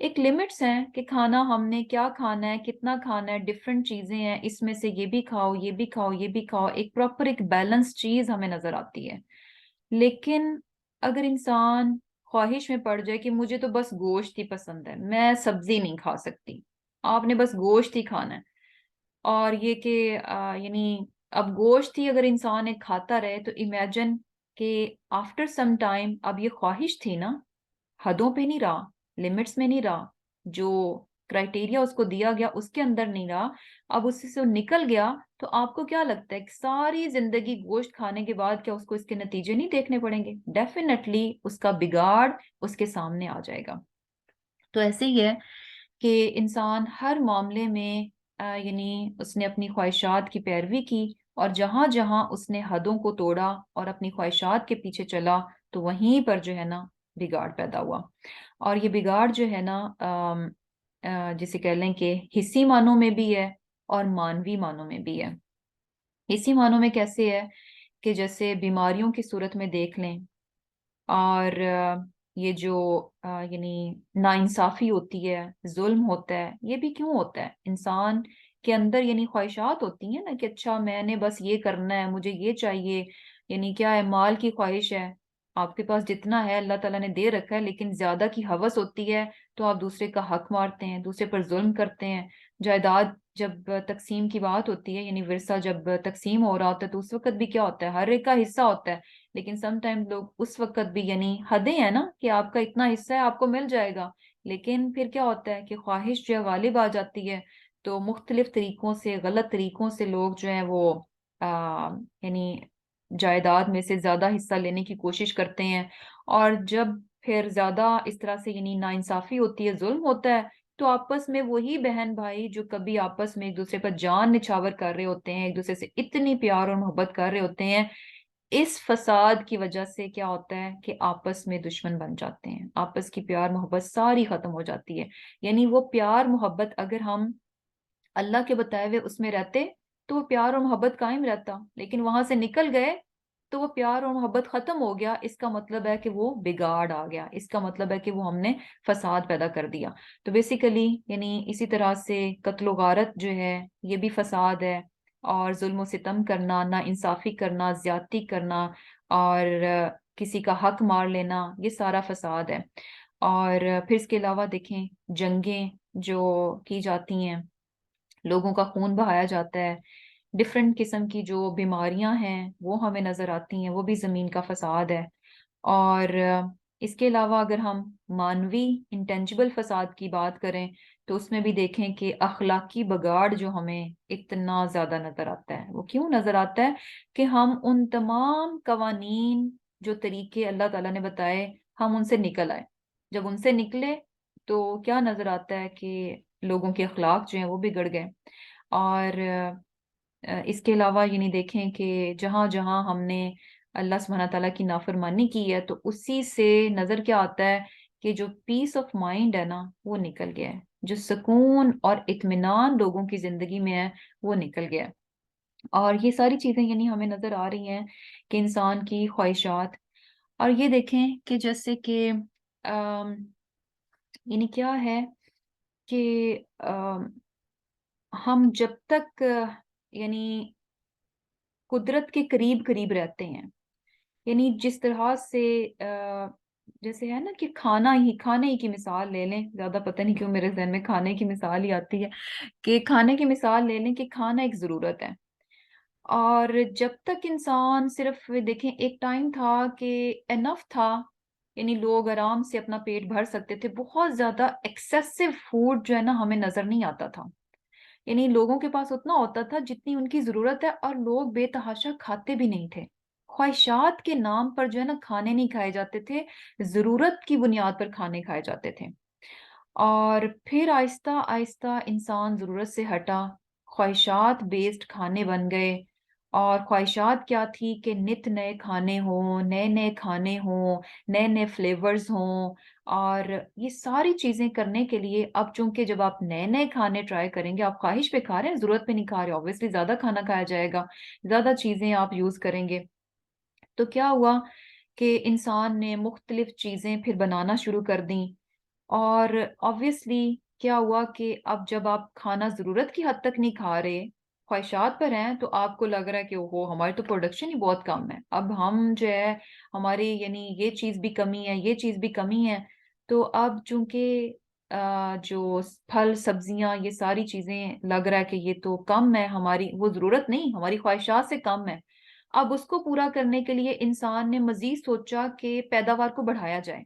ایک لمٹس ہیں کہ کھانا ہم نے کیا کھانا ہے، کتنا کھانا ہے، ڈفرینٹ چیزیں ہیں، اس میں سے یہ بھی کھاؤ، یہ بھی کھاؤ، یہ بھی کھاؤ، ایک پراپر ایک بیلنس چیز ہمیں نظر آتی ہے. لیکن اگر انسان خواہش میں پڑ جائے کہ مجھے تو بس گوشت ہی پسند ہے، میں سبزی نہیں کھا سکتی، آپ نے بس گوشت ہی کھانا ہے، اور یہ کہ یعنی اب گوشت ہی اگر انسان ایک کھاتا رہے تو امیجن کہ آفٹر سم ٹائم اب یہ خواہش تھی نا، حدوں پہ نہیں رہا، لمٹس میں نہیں رہا، جو کرائٹیریا اس کو دیا گیا اس کے اندر نہیں رہا، اب اس سے وہ نکل گیا، تو آپ کو کیا لگتا ہے کہ ساری زندگی گوشت کھانے کے بعد کیا اس کو اس کے نتیجے نہیں دیکھنے پڑیں گے؟ ڈیفینیٹلی اس کا بگاڑ اس کے سامنے آ جائے گا۔ تو ایسے ہی ہے کہ انسان ہر معاملے میں یعنی اس نے اپنی خواہشات کی پیروی کی، اور جہاں جہاں اس نے حدوں کو توڑا اور اپنی خواہشات کے پیچھے چلا تو وہیں پر جو ہے نا بگاڑ پیدا ہوا۔ اور یہ بگاڑ جو ہے نا جسے کہہ لیں کہ حصی معنوں میں بھی ہے اور مانوی معنوں میں بھی ہے۔ حصی معنوں میں کیسے ہے کہ جیسے بیماریوں کی صورت میں دیکھ لیں، اور یہ جو یعنی ناانصافی ہوتی ہے، ظلم ہوتا ہے، یہ بھی کیوں ہوتا ہے؟ انسان کے اندر یعنی خواہشات ہوتی ہیں نا کہ اچھا میں نے بس یہ کرنا ہے، مجھے یہ چاہیے، یعنی کیا ہے، مال کی خواہش ہے، آپ کے پاس جتنا ہے اللہ تعالیٰ نے دے رکھا ہے، لیکن زیادہ کی ہوس ہوتی ہے تو آپ دوسرے کا حق مارتے ہیں، دوسرے پر ظلم کرتے ہیں۔ جائیداد جب تقسیم کی بات ہوتی ہے، یعنی ورثہ جب تقسیم ہو رہا ہوتا ہے تو اس وقت بھی کیا ہوتا ہے، ہر ایک کا حصہ ہوتا ہے، لیکن سم ٹائم لوگ اس وقت بھی یعنی حدیں ہیں نا کہ آپ کا اتنا حصہ ہے آپ کو مل جائے گا، لیکن پھر کیا ہوتا ہے کہ خواہش جو ہے غالب آ جاتی ہے، تو مختلف طریقوں سے، غلط طریقوں سے لوگ جو ہیں وہ یعنی جائیداد میں سے زیادہ حصہ لینے کی کوشش کرتے ہیں، اور جب پھر زیادہ اس طرح سے یعنی ناانصافی ہوتی ہے، ظلم ہوتا ہے، تو آپس میں وہی بہن بھائی جو کبھی آپس میں ایک دوسرے پر جان نچھاور کر رہے ہوتے ہیں، ایک دوسرے سے اتنی پیار اور محبت کر رہے ہوتے ہیں، اس فساد کی وجہ سے کیا ہوتا ہے کہ آپس میں دشمن بن جاتے ہیں، آپس کی پیار محبت ساری ختم ہو جاتی ہے۔ یعنی وہ پیار محبت اگر ہم اللہ کے بتائے ہوئے اس میں رہتے تو وہ پیار اور محبت قائم رہتا، لیکن وہاں سے نکل گئے تو وہ پیار اور محبت ختم ہو گیا، اس کا مطلب ہے کہ وہ بگاڑ آ گیا، اس کا مطلب ہے کہ وہ ہم نے فساد پیدا کر دیا۔ تو بیسیکلی یعنی اسی طرح سے قتل و غارت جو ہے یہ بھی فساد ہے، اور ظلم و ستم کرنا، نا انصافی کرنا، زیادتی کرنا، اور کسی کا حق مار لینا، یہ سارا فساد ہے۔ اور پھر اس کے علاوہ دیکھیں جنگیں جو کی جاتی ہیں، لوگوں کا خون بہایا جاتا ہے، ڈفرینٹ قسم کی جو بیماریاں ہیں وہ ہمیں نظر آتی ہیں، وہ بھی زمین کا فساد ہے۔ اور اس کے علاوہ اگر ہم مانوی انٹینجبل فساد کی بات کریں تو اس میں بھی دیکھیں کہ اخلاقی بگاڑ جو ہمیں اتنا زیادہ نظر آتا ہے، وہ کیوں نظر آتا ہے کہ ہم ان تمام قوانین جو طریقے اللہ تعالیٰ نے بتائے ہم ان سے نکل آئے، جب ان سے نکلے تو کیا نظر آتا ہے کہ لوگوں کے اخلاق جو ہیں وہ بگڑ گئے۔ اور اس کے علاوہ یعنی دیکھیں کہ جہاں جہاں ہم نے اللہ سبحانہ تعالیٰ کی نافرمانی کی ہے تو اسی سے نظر کیا آتا ہے کہ جو پیس آف مائنڈ ہے نا وہ نکل گیا ہے، جو سکون اور اطمینان لوگوں کی زندگی میں ہے وہ نکل گیا ہے۔ اور یہ ساری چیزیں یعنی ہمیں نظر آ رہی ہیں کہ انسان کی خواہشات، اور یہ دیکھیں کہ جیسے کہ یعنی کیا ہے کہ ہم جب تک یعنی قدرت کے قریب قریب رہتے ہیں، یعنی جس طرح سے جیسے ہے نا کہ کھانے ہی کی مثال لے لیں، زیادہ پتہ نہیں کیوں میرے ذہن میں کھانے کی مثال ہی آتی ہے، کہ کھانے کی مثال لے لیں کہ کھانا ایک ضرورت ہے، اور جب تک انسان صرف دیکھیں ایک ٹائم تھا کہ انف تھا، یعنی لوگ آرام سے اپنا پیٹ بھر سکتے تھے، بہت زیادہ ایکسیسو فوڈ جو ہے نا ہمیں نظر نہیں آتا تھا، یعنی لوگوں کے پاس اتنا ہوتا تھا جتنی ان کی ضرورت ہے، اور لوگ بے تحاشا کھاتے بھی نہیں تھے۔ خواہشات کے نام پر جو ہے نا کھانے نہیں کھائے جاتے تھے، ضرورت کی بنیاد پر کھانے کھائے جاتے تھے۔ اور پھر آہستہ آہستہ انسان ضرورت سے ہٹا، خواہشات بیسڈ کھانے بن گئے، اور خواہشات کیا تھی کہ نت نئے کھانے ہوں، نئے نئے کھانے ہوں، نئے نئے فلیورز ہوں، اور یہ ساری چیزیں کرنے کے لیے اب چونکہ جب آپ نئے نئے کھانے ٹرائی کریں گے، آپ خواہش پہ کھا رہے ہیں، ضرورت پہ نہیں کھا رہے، obviously زیادہ کھانا کھایا جائے گا، زیادہ چیزیں آپ یوز کریں گے، تو کیا ہوا کہ انسان نے مختلف چیزیں پھر بنانا شروع کر دیں، اور obviously کیا ہوا کہ اب جب آپ کھانا ضرورت کی حد تک نہیں کھا رہے، خواہشات پر ہیں تو آپ کو لگ رہا ہے کہ وہ ہماری تو پروڈکشن ہی بہت کم ہے، اب ہم جو ہے ہماری یعنی یہ چیز بھی کمی ہے، یہ چیز بھی کمی ہے، تو اب چونکہ جو پھل سبزیاں یہ ساری چیزیں لگ رہا ہے کہ یہ تو کم ہے، ہماری وہ ضرورت نہیں، ہماری خواہشات سے کم ہے، اب اس کو پورا کرنے کے لیے انسان نے مزید سوچا کہ پیداوار کو بڑھایا جائے۔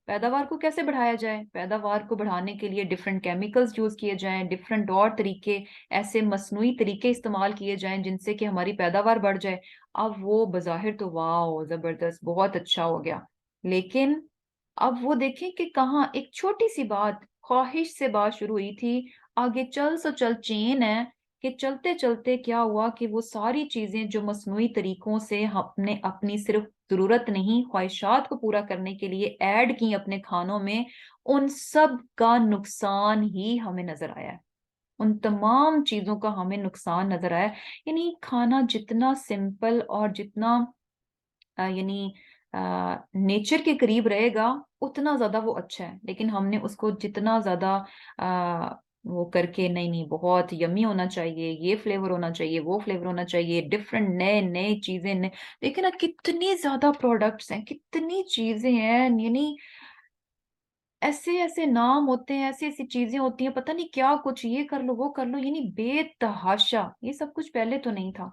پیداوار کو کیسے بڑھایا جائے؟ پیداوار کو بڑھانے کے لیے ڈفرینٹ کیمیکلز یوز کیے جائیں، ڈفرینٹ اور طریقے، ایسے مصنوعی طریقے استعمال کیے جائیں جن سے کہ ہماری پیداوار بڑھ جائے۔ اب وہ بظاہر تو واو زبردست بہت اچھا ہو گیا، لیکن اب وہ دیکھیں کہ کہاں ایک چھوٹی سی بات، خواہش سے بات شروع ہوئی تھی، آگے چل سو چل چین ہے کہ چلتے چلتے کیا ہوا کہ وہ ساری چیزیں جو مصنوعی طریقوں سے ہم نے اپنی صرف ضرورت نہیں خواہشات کو پورا کرنے کے لیے ایڈ کی اپنے کھانوں میں، ان سب کا نقصان ہی ہمیں نظر آیا ہے، ان تمام چیزوں کا ہمیں نقصان نظر آیا ہے۔ یعنی کھانا جتنا سمپل اور جتنا یعنی نیچر کے قریب رہے گا اتنا زیادہ وہ اچھا ہے، لیکن ہم نے اس کو جتنا زیادہ وہ کر کے نہیں نہیں بہت یمی ہونا چاہیے، یہ فلیور ہونا چاہیے، وہ فلیور ہونا چاہیے، ڈفرینٹ نئے نئے چیزیں دیکھیں نا کتنی زیادہ پروڈکٹس ہیں، کتنی چیزیں ہیں، یعنی ایسے ایسے نام ہوتے ہیں، ایسی ایسی چیزیں ہوتی ہیں، پتہ نہیں کیا کچھ، یہ کر لو وہ کر لو، یعنی بے تحاشا، یہ سب کچھ پہلے تو نہیں تھا۔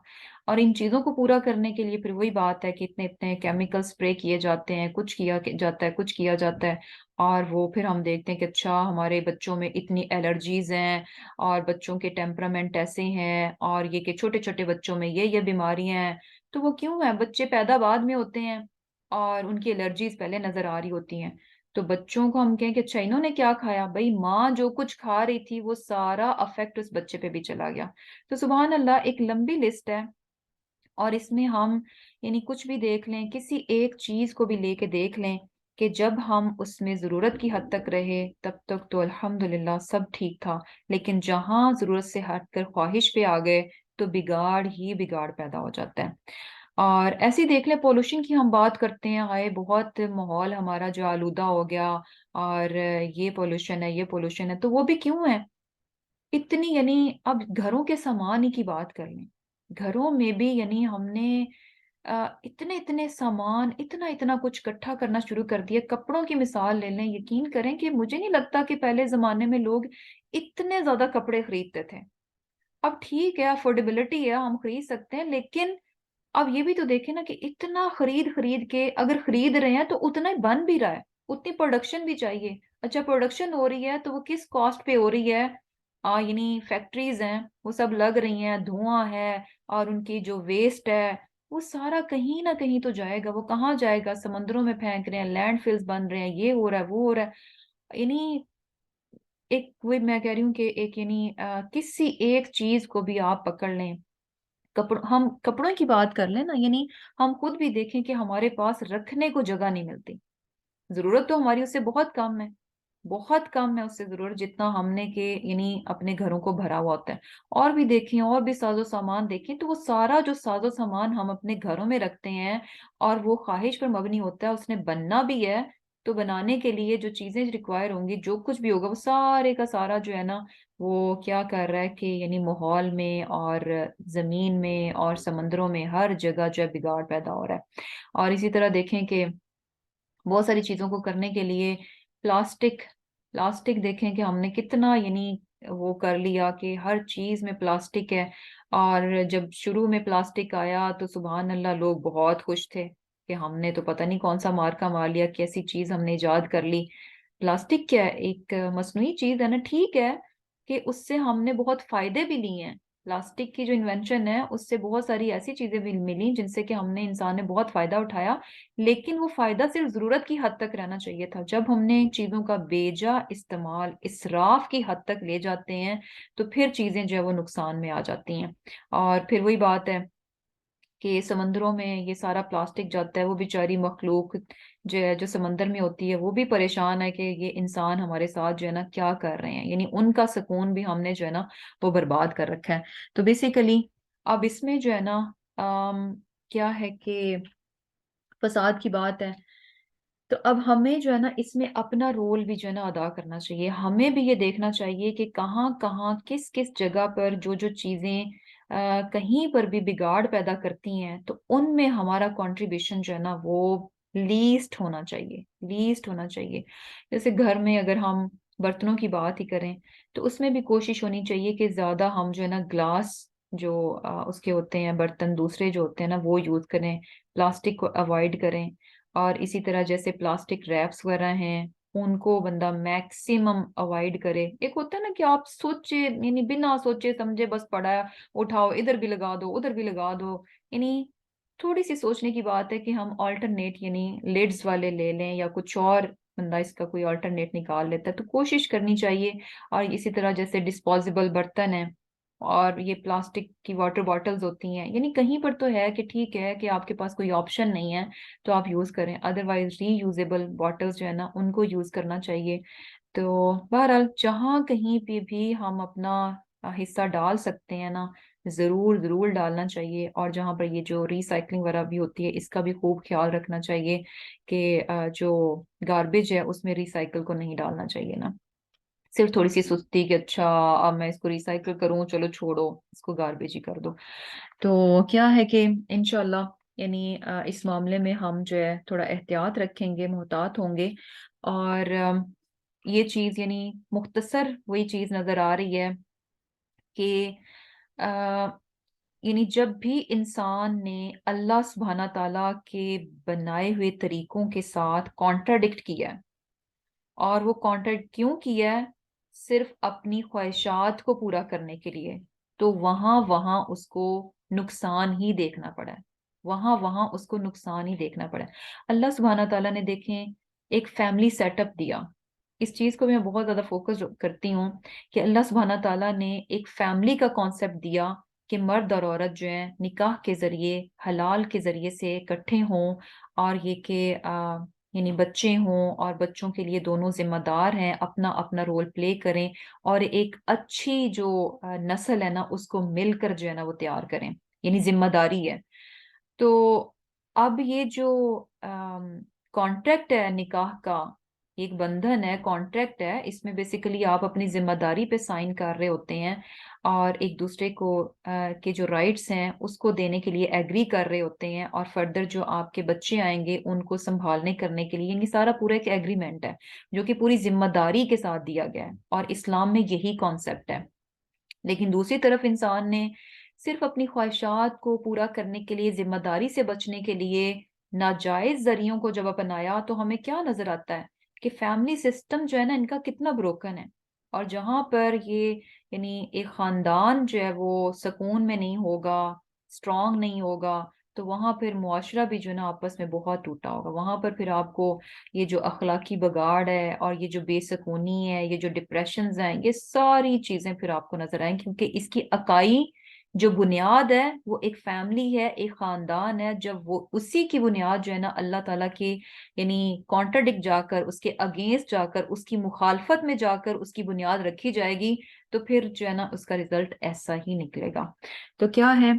اور ان چیزوں کو پورا کرنے کے لیے پھر وہی بات ہے کہ اتنے اتنے کیمیکل سپرے کیے جاتے ہیں، کچھ کیا جاتا ہے، کچھ کیا جاتا ہے، اور وہ پھر ہم دیکھتے ہیں کہ اچھا ہمارے بچوں میں اتنی الرجیز ہیں، اور بچوں کے ٹیمپرامنٹ ایسے ہیں، اور یہ کہ چھوٹے چھوٹے بچوں میں یہ بیماریاں ہیں، تو وہ کیوں ہیں؟ بچے پیدا بعد میں ہوتے ہیں اور ان کی الرجیز پہلے نظر آ رہی ہوتی ہیں، تو بچوں کو ہم کہیں کہ اچھا انہوں نے کیا کھایا، بھائی ماں جو کچھ کھا رہی تھی وہ سارا افیکٹ اس بچے پہ بھی چلا گیا۔ تو سبحان اللہ ایک لمبی لسٹ ہے، اور اس میں ہم یعنی کچھ بھی دیکھ لیں، کسی ایک چیز کو بھی لے کے دیکھ لیں کہ جب ہم اس میں ضرورت کی حد تک رہے تب تک تو الحمدللہ سب ٹھیک تھا، لیکن جہاں ضرورت سے ہٹ کر خواہش پہ آ گئے تو بگاڑ ہی بگاڑ پیدا ہو جاتا ہے۔ اور ایسی دیکھ لیں پولوشن کی ہم بات کرتے ہیں، ہائے بہت ماحول ہمارا جو آلودہ ہو گیا، اور یہ پولوشن ہے یہ پولوشن ہے، تو وہ بھی کیوں ہے اتنی؟ یعنی اب گھروں کے سامان ہی کی بات کر لیں، گھروں میں بھی یعنی ہم نے اتنے اتنے سامان، اتنا اتنا کچھ اکٹھا کرنا شروع کر دیا۔ کپڑوں کی مثال لے لیں، یقین کریں کہ مجھے نہیں لگتا کہ پہلے زمانے میں لوگ اتنے زیادہ کپڑے خریدتے تھے۔ اب ٹھیک ہے افورڈیبلٹی ہے، ہم خرید سکتے ہیں، لیکن اب یہ بھی تو دیکھیں نا کہ اتنا خرید خرید کے اگر خرید رہے ہیں تو اتنا ہی بن بھی رہا ہے، اتنی پروڈکشن بھی چاہیے۔ اچھا پروڈکشن ہو رہی ہے تو وہ کس کاسٹ پہ ہو رہی ہے؟ یعنی فیکٹریز ہیں وہ سب لگ رہی ہیں، دھواں ہے، اور ان کی جو ویسٹ ہے وہ سارا کہیں نہ کہیں تو جائے گا، وہ کہاں جائے گا؟ سمندروں میں پھینک رہے ہیں، لینڈ فلز بن رہے ہیں، یہ ہو رہا ہے وہ ہو رہا ہے، یعنی ایک وہ میں کہہ رہی ہوں کہ ایک یعنی کسی ایک چیز کو بھی آپ پکڑ لیں، ہم کپڑوں کی بات کر لیں نا، یعنی ہم خود بھی دیکھیں کہ ہمارے پاس رکھنے کو جگہ نہیں ملتی، ضرورت تو ہماری اس سے بہت کم ہے، بہت کم ہے اس سے ضرورت جتنا ہم نے کہ یعنی اپنے گھروں کو بھرا ہوا ہوتا ہے۔ اور بھی دیکھیں، اور بھی ساز و سامان دیکھیں، تو وہ سارا جو ساز و سامان ہم اپنے گھروں میں رکھتے ہیں اور وہ خواہش پر مبنی ہوتا ہے، اس نے بننا بھی ہے، تو بنانے کے لیے جو چیزیں ریکوائر ہوں گی، جو کچھ بھی ہوگا، وہ سارے کا سارا جو ہے نا وہ کیا کر رہا ہے کہ یعنی ماحول میں اور زمین میں اور سمندروں میں ہر جگہ جو ہے بگاڑ پیدا ہو رہا ہے۔ اور اسی طرح دیکھیں کہ بہت ساری چیزوں کو کرنے کے لیے پلاسٹک پلاسٹک دیکھیں کہ ہم نے کتنا یعنی وہ کر لیا کہ ہر چیز میں پلاسٹک ہے، اور جب شروع میں پلاسٹک آیا تو سبحان اللہ لوگ بہت خوش تھے کہ ہم نے تو پتہ نہیں کون سا مارکا مار لیا، کیسی چیز ہم نے ایجاد کر لی۔ پلاسٹک کیا ہے؟ ایک مصنوعی چیز ہے نا، ٹھیک ہے کہ اس سے ہم نے بہت فائدے بھی لیے ہیں، پلاسٹک کی جو انوینشن ہے اس سے بہت ساری ایسی چیزیں بھی ملی جن سے کہ ہم نے انسان نے بہت فائدہ اٹھایا، لیکن وہ فائدہ صرف ضرورت کی حد تک رہنا چاہیے تھا۔ جب ہم نے چیزوں کا بیجا استعمال اسراف کی حد تک لے جاتے ہیں تو پھر چیزیں جو ہے وہ نقصان میں آ جاتی ہیں۔ اور پھر وہی بات ہے کہ سمندروں میں یہ سارا پلاسٹک جاتا ہے، وہ بیچاری مخلوق جو ہے جو سمندر میں ہوتی ہے وہ بھی پریشان ہے کہ یہ انسان ہمارے ساتھ جو ہے نا کیا کر رہے ہیں، یعنی ان کا سکون بھی ہم نے جو ہے نا وہ برباد کر رکھا ہے۔ تو بیسیکلی اب اس میں جو ہے نا کیا ہے کہ فساد کی بات ہے، تو اب ہمیں جو ہے نا اس میں اپنا رول بھی جو ہے نا ادا کرنا چاہیے، ہمیں بھی یہ دیکھنا چاہیے کہ کہاں کہاں کس کس جگہ پر جو جو چیزیں کہیں پر بھی بگاڑ پیدا کرتی ہیں تو ان میں ہمارا کنٹریبیوشن جو ہے نا وہ لیسٹ ہونا چاہیے، لیسٹ ہونا چاہیے۔ جیسے گھر میں اگر ہم برتنوں کی بات ہی کریں تو اس میں بھی کوشش ہونی چاہیے کہ زیادہ ہم جو ہے نا گلاس جو اس کے ہوتے ہیں برتن دوسرے جو ہوتے ہیں نا وہ یوز کریں، پلاسٹک کو اوائڈ کریں۔ اور اسی طرح جیسے پلاسٹک ریپس وغیرہ ہیں ان کو بندہ میکسیمم اوائڈ کرے۔ ایک ہوتا ہے نا کہ آپ سوچے یعنی بنا سوچے سمجھے بس پڑا ہے، اٹھاؤ ادھر بھی لگا دو ادھر بھی لگا دو، یعنی تھوڑی سی سوچنے کی بات ہے کہ ہم آلٹرنیٹ یعنی لیڈز والے لے لیں یا کچھ اور بندہ اس کا کوئی آلٹرنیٹ نکال لیتا ہے، تو کوشش کرنی چاہیے۔ اور اسی طرح جیسے ڈسپوزیبل برتن ہیں اور یہ پلاسٹک کی واٹر باٹلز ہوتی ہیں، یعنی کہیں پر تو ہے کہ ٹھیک ہے کہ آپ کے پاس کوئی آپشن نہیں ہے تو آپ یوز کریں، ادروائز ری یوزیبل باٹلز جو ہے نا ان کو یوز کرنا چاہیے۔ تو بہرحال جہاں کہیں پہ بھی ہم اپنا حصہ ڈال سکتے ہیں نا ضرور ضرور ڈالنا چاہیے۔ اور جہاں پر یہ جو ریسائکلنگ وغیرہ بھی ہوتی ہے اس کا بھی خوب خیال رکھنا چاہیے کہ جو گاربیج ہے اس میں ریسائکل کو نہیں ڈالنا چاہیے نا، صرف تھوڑی سی سستی کہ اچھا اب میں اس کو ریسائکل کروں، چلو چھوڑو اس کو گاربیج ہی کر دو۔ تو کیا ہے کہ انشاءاللہ یعنی اس معاملے میں ہم جو ہے تھوڑا احتیاط رکھیں گے، محتاط ہوں گے۔ اور یہ چیز یعنی مختصر وہی چیز نظر آ رہی ہے کہ یعنی جب بھی انسان نے اللہ سبحانہ تعالیٰ کے بنائے ہوئے طریقوں کے ساتھ کانٹراڈکٹ کیا ہے، اور وہ کانٹریکٹ کیوں کیا ہے؟ صرف اپنی خواہشات کو پورا کرنے کے لیے، تو وہاں وہاں اس کو نقصان ہی دیکھنا پڑا ہے، وہاں وہاں اس کو نقصان ہی دیکھنا پڑا ہے۔ اللہ سبحانہ تعالیٰ نے دیکھیں ایک فیملی سیٹ اپ دیا، اس چیز کو میں بہت زیادہ فوکس کرتی ہوں کہ اللہ سبحانہ تعالیٰ نے ایک فیملی کا کانسیپٹ دیا کہ مرد اور عورت جو ہیں نکاح کے ذریعے حلال کے ذریعے سے اکٹھے ہوں، اور یہ کہ یعنی بچے ہوں اور بچوں کے لیے دونوں ذمہ دار ہیں، اپنا اپنا رول پلے کریں اور ایک اچھی جو نسل ہے نا اس کو مل کر جو ہے نا وہ تیار کریں، یعنی ذمہ داری ہے۔ تو اب یہ جو کانٹریکٹ ہے نکاح کا، ایک بندھن ہے، کانٹریکٹ ہے، اس میں بیسیکلی آپ اپنی ذمہ داری پہ سائن کر رہے ہوتے ہیں اور ایک دوسرے کو کے جو رائٹس ہیں اس کو دینے کے لیے ایگری کر رہے ہوتے ہیں، اور فردر جو آپ کے بچے آئیں گے ان کو سنبھالنے کرنے کے لیے، یعنی سارا پورا ایک ایگریمنٹ ہے جو کہ پوری ذمہ داری کے ساتھ دیا گیا ہے، اور اسلام میں یہی کانسیپٹ ہے۔ لیکن دوسری طرف انسان نے صرف اپنی خواہشات کو پورا کرنے کے لیے، ذمہ داری سے بچنے کے لیے ناجائز ذریعوں کو جب اپنایا تو ہمیں کیا نظر آتا ہے کہ فیملی سسٹم جو ہے نا ان کا کتنا بروکن ہے۔ اور جہاں پر یہ یعنی ایک خاندان جو ہے وہ سکون میں نہیں ہوگا، اسٹرانگ نہیں ہوگا، تو وہاں پھر معاشرہ بھی جو ہے نا آپس میں بہت ٹوٹا ہوگا، وہاں پر پھر آپ کو یہ جو اخلاقی بگاڑ ہے اور یہ جو بے سکونی ہے، یہ جو ڈپریشنز ہیں، یہ ساری چیزیں پھر آپ کو نظر آئیں، کیونکہ اس کی اکائی جو بنیاد ہے وہ ایک فیملی ہے، ایک خاندان ہے۔ جب وہ اسی کی بنیاد جو ہے نا اللہ تعالیٰ کی یعنی کانٹرڈکٹ جا کر، اس کے اگینسٹ جا کر، اس کی مخالفت میں جا کر اس کی بنیاد رکھی جائے گی تو پھر جو ہے نا اس کا رزلٹ ایسا ہی نکلے گا۔ تو کیا ہے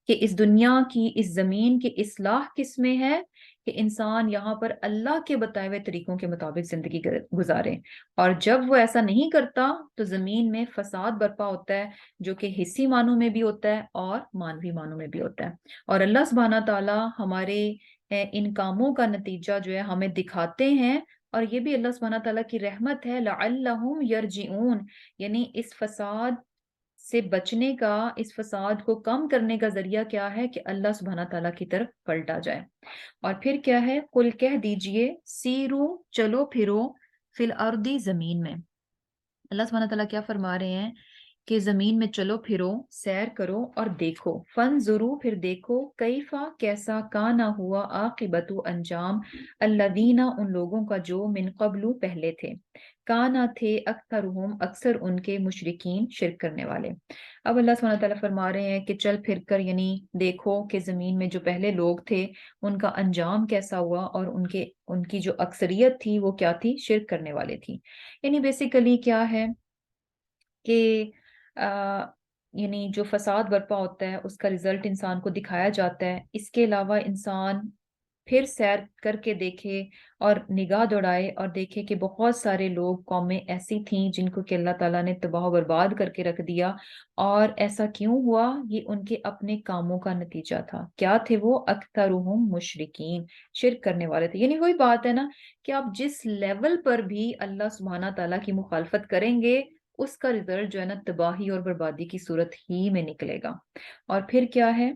کہ اس دنیا کی، اس زمین کی اصلاح کس میں ہے کہ انسان یہاں پر اللہ کے بتائے ہوئے طریقوں کے مطابق زندگی گزارے، اور جب وہ ایسا نہیں کرتا تو زمین میں فساد برپا ہوتا ہے، جو کہ حصی معنوں میں بھی ہوتا ہے اور مانوی معنوں میں بھی ہوتا ہے۔ اور اللہ سبحانہ تعالیٰ ہمارے ان کاموں کا نتیجہ جو ہے ہمیں دکھاتے ہیں، اور یہ بھی اللہ سبحانہ تعالیٰ کی رحمت ہے، لعلہم یرجعون، یعنی اس فساد سے بچنے کا، اس فساد کو کم کرنے کا ذریعہ کیا ہے کہ اللہ سبحانہ تعالیٰ کی طرف پلٹا جائے۔ اور پھر کیا ہے، قل کہہ دیجئے، سیرو چلو پھرو، فی الارض زمین میں۔ اللہ سبحانہ تعالیٰ کیا فرما رہے ہیں کہ زمین میں چلو پھرو، سیر کرو اور دیکھو، فنظرو پھر دیکھو، کیفا کیسا، کانا ہوا، عاقبت انجام، الذین ان لوگوں کا جو من قبل پہلے تھے، کانا تھے اکثرہم اکثر ان کے، مشرکین شرک کرنے والے۔ اب اللہ سبحانہ تعالیٰ فرما رہے ہیں کہ چل پھر کر یعنی دیکھو کہ زمین میں جو پہلے لوگ تھے ان کا انجام کیسا ہوا، اور ان کی جو اکثریت تھی وہ کیا تھی، شرک کرنے والے تھی۔ یعنی بیسیکلی کیا ہے کہ یعنی جو فساد برپا ہوتا ہے اس کا رزلٹ انسان کو دکھایا جاتا ہے، اس کے علاوہ انسان پھر سیر کر کے دیکھے اور نگاہ دوڑائے اور دیکھے کہ بہت سارے لوگ، قومیں ایسی تھیں جن کو کہ اللہ تعالیٰ نے تباہ و برباد کر کے رکھ دیا. اور ایسا کیوں ہوا؟ یہ ان کے اپنے کاموں کا نتیجہ تھا. کیا تھے وہ؟ اکثرهم مشرکین، شرک کرنے والے تھے. یعنی وہی بات ہے نا کہ آپ جس لیول پر بھی اللہ سبحانہ تعالیٰ کی مخالفت کریں گے، اس کا رزلٹ جو ہے نا تباہی اور بربادی کی صورت ہی میں نکلے گا. اور پھر کیا ہے؟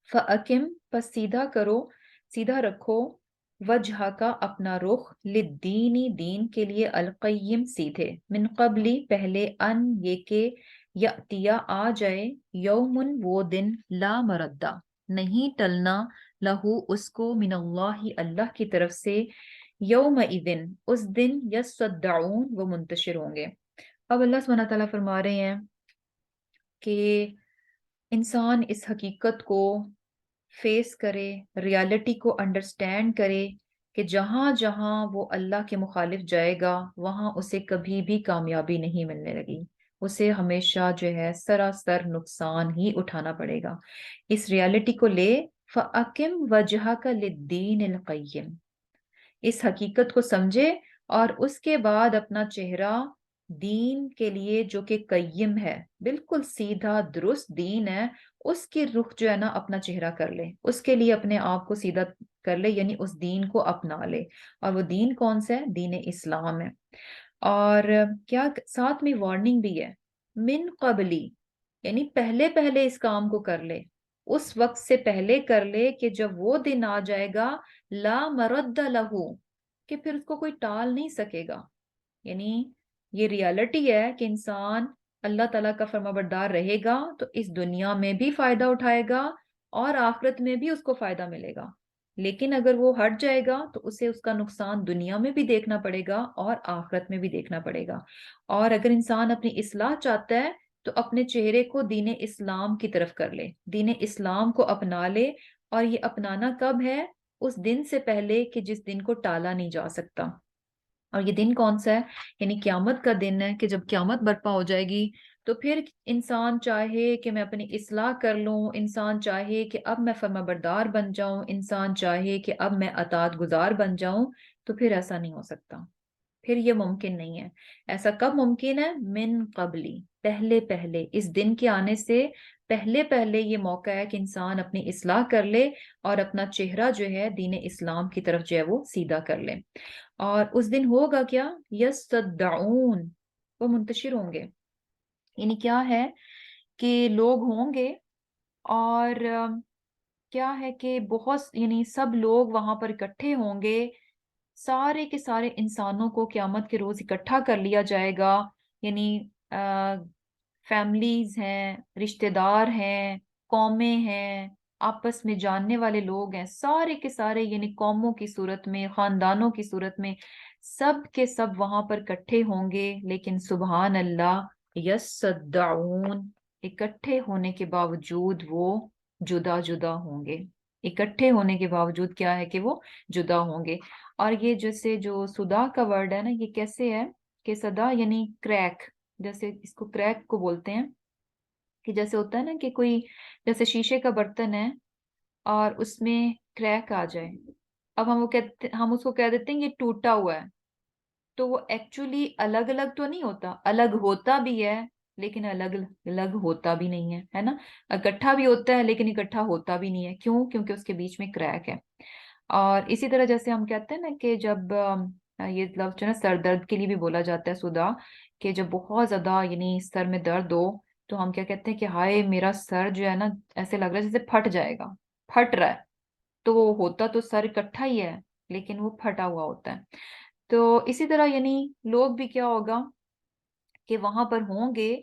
فَأَقِمْ، پس سیدھا کرو، سیدھا رکھو، وجہ کا اپنا رخ، للدینی، دین کے لیے، القیم، سیدھے، من قبلی، پہلے، ان، یہ کہ، یاتیا، آ جائے، یومن، وہ دن، لا مردہ، نہیں ٹلنا، لہو، اس کو، من اللہ، اللہ کی طرف سے، یومئذ، اس دن، یصدعون، وہ منتشر ہوں گے. اب اللہ سبحانہ تعالیٰ فرما رہے ہیں کہ انسان اس حقیقت کو فیس کرے، ریالٹی کو انڈرسٹینڈ کرے کہ جہاں جہاں وہ اللہ کے مخالف جائے گا وہاں اسے کبھی بھی کامیابی نہیں ملنے لگی. اسے ہمیشہ جو ہے سراسر نقصان ہی اٹھانا پڑے گا. اس ریالٹی کو لے، فَأَقِمْ وَجْهَكَ لِلدِّينِ الْقَيِّمِ، اس حقیقت کو سمجھے اور اس کے بعد اپنا چہرہ دین کے لیے جو کہ قیم ہے، بالکل سیدھا درست دین ہے، اس کی رخ جو ہے نا اپنا چہرہ کر لے، اس کے لیے اپنے آپ کو سیدھا کر لے، یعنی اس دین کو اپنا لے. اور وہ دین کون سا ہے؟ دین اسلام ہے. اور کیا ساتھ میں وارننگ بھی ہے، من قبلی، یعنی پہلے پہلے اس کام کو کر لے، اس وقت سے پہلے کر لے کہ جب وہ دن آ جائے گا، لا مرد لہو، کہ پھر اس کو کوئی ٹال نہیں سکے گا. یعنی یہ ریالٹی ہے کہ انسان اللہ تعالیٰ کا فرما بردار رہے گا تو اس دنیا میں بھی فائدہ اٹھائے گا اور آخرت میں بھی اس کو فائدہ ملے گا. لیکن اگر وہ ہٹ جائے گا تو اسے اس کا نقصان دنیا میں بھی دیکھنا پڑے گا اور آخرت میں بھی دیکھنا پڑے گا. اور اگر انسان اپنی اصلاح چاہتا ہے تو اپنے چہرے کو دین اسلام کی طرف کر لے، دین اسلام کو اپنا لے. اور یہ اپنانا کب ہے؟ اس دن سے پہلے کہ جس دن کو ٹالا نہیں جا سکتا. اور یہ دن کون سا ہے؟ یعنی قیامت کا دن ہے کہ جب قیامت برپا ہو جائے گی تو پھر انسان چاہے کہ میں اپنی اصلاح کر لوں، انسان چاہے کہ اب میں فرما بردار بن جاؤں، انسان چاہے کہ اب میں اطاعت گزار بن جاؤں، تو پھر ایسا نہیں ہو سکتا، پھر یہ ممکن نہیں ہے. ایسا کب ممکن ہے؟ من قبلی، پہلے پہلے، اس دن کے آنے سے پہلے پہلے یہ موقع ہے کہ انسان اپنی اصلاح کر لے اور اپنا چہرہ جو ہے دین اسلام کی طرف جو ہے وہ سیدھا کر لے. اور اس دن ہوگا کیا؟ یصدعون، وہ منتشر ہوں گے. یعنی کیا ہے کہ لوگ ہوں گے اور کیا ہے کہ بہت، یعنی سب لوگ وہاں پر اکٹھے ہوں گے، سارے کے سارے انسانوں کو قیامت کے روز اکٹھا کر لیا جائے گا. یعنی فیملیز ہیں، رشتہ دار ہیں، قومیں ہیں، آپس میں جاننے والے لوگ ہیں، سارے کے سارے، یعنی قوموں کی صورت میں، خاندانوں کی صورت میں، سب کے سب وہاں پر اکٹھے ہوں گے. لیکن سبحان اللہ، یصدعون، اکٹھے ہونے کے باوجود وہ جدا جدا ہوں گے. اکٹھے ہونے کے باوجود کیا ہے کہ وہ جدا ہوں گے. اور یہ جیسے جو صدا کا ورڈ ہے نا، یہ کیسے ہے کہ صدا یعنی کریک، جیسے اس کو کریک کو بولتے ہیں کہ جیسے ہوتا ہے نا کہ کوئی جیسے شیشے کا برتن ہے اور اس میں کریک آ جائے، اب ہم اس کو کہہ دیتے ہیں یہ ٹوٹا ہوا ہے. تو وہ ایکچولی الگ الگ تو نہیں ہوتا، الگ ہوتا بھی ہے لیکن الگ الگ ہوتا بھی نہیں ہے، ہے نا. اکٹھا بھی ہوتا ہے لیکن اکٹھا ہوتا بھی نہیں ہے. کیوں؟ کیونکہ اس کے بیچ میں کریک ہے. اور اسی طرح جیسے ہم کہتے ہیں نا کہ جب یہ لفظ جو ہے نا سر درد کے لیے بھی بولا جاتا ہے صدا، کہ جب بہت زیادہ یعنی سر میں درد ہو تو ہم کیا کہتے ہیں کہ ہائے میرا سر جو ہے نا ایسے لگ رہا ہے جیسے پھٹ جائے گا، پھٹ رہا ہے. تو وہ ہوتا تو سر اکٹھا ہی ہے لیکن وہ پھٹا ہوا ہوتا ہے. تو اسی طرح یعنی لوگ بھی کیا ہوگا کہ وہاں پر ہوں گے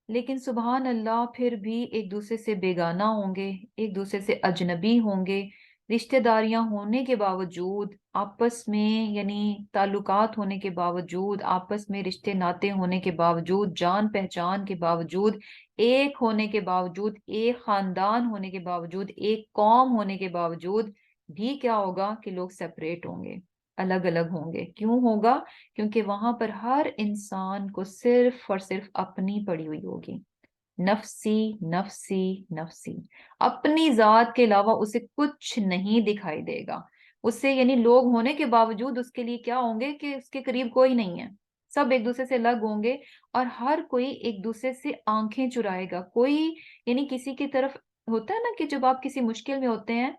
لیکن سبحان اللہ پھر بھی ایک دوسرے سے بیگانہ ہوں گے، ایک دوسرے سے اجنبی ہوں گے. رشتہ داریاں ہونے کے باوجود، آپس میں یعنی تعلقات ہونے کے باوجود، آپس میں رشتے ناطے ہونے کے باوجود، جان پہچان کے باوجود، ایک ہونے کے باوجود، ایک خاندان ہونے کے باوجود، ایک قوم ہونے کے باوجود بھی کیا ہوگا کہ لوگ سیپریٹ ہوں گے، الگ الگ ہوں گے. کیوں ہوگا؟ کیونکہ وہاں پر ہر انسان کو صرف اور صرف اپنی پڑی ہوئی ہوگی، نفسی نفسی نفسی، اپنی ذات کے علاوہ اسے کچھ نہیں دکھائی دے گا. اس سے یعنی لوگ ہونے کے باوجود اس کے لیے کیا ہوں گے کہ اس کے قریب کوئی نہیں ہے، سب ایک دوسرے سے الگ ہوں گے، اور ہر کوئی ایک دوسرے سے آنکھیں چرائے گا. کوئی یعنی کسی کی طرف ہوتا ہے نا کہ جب آپ کسی مشکل میں ہوتے ہیں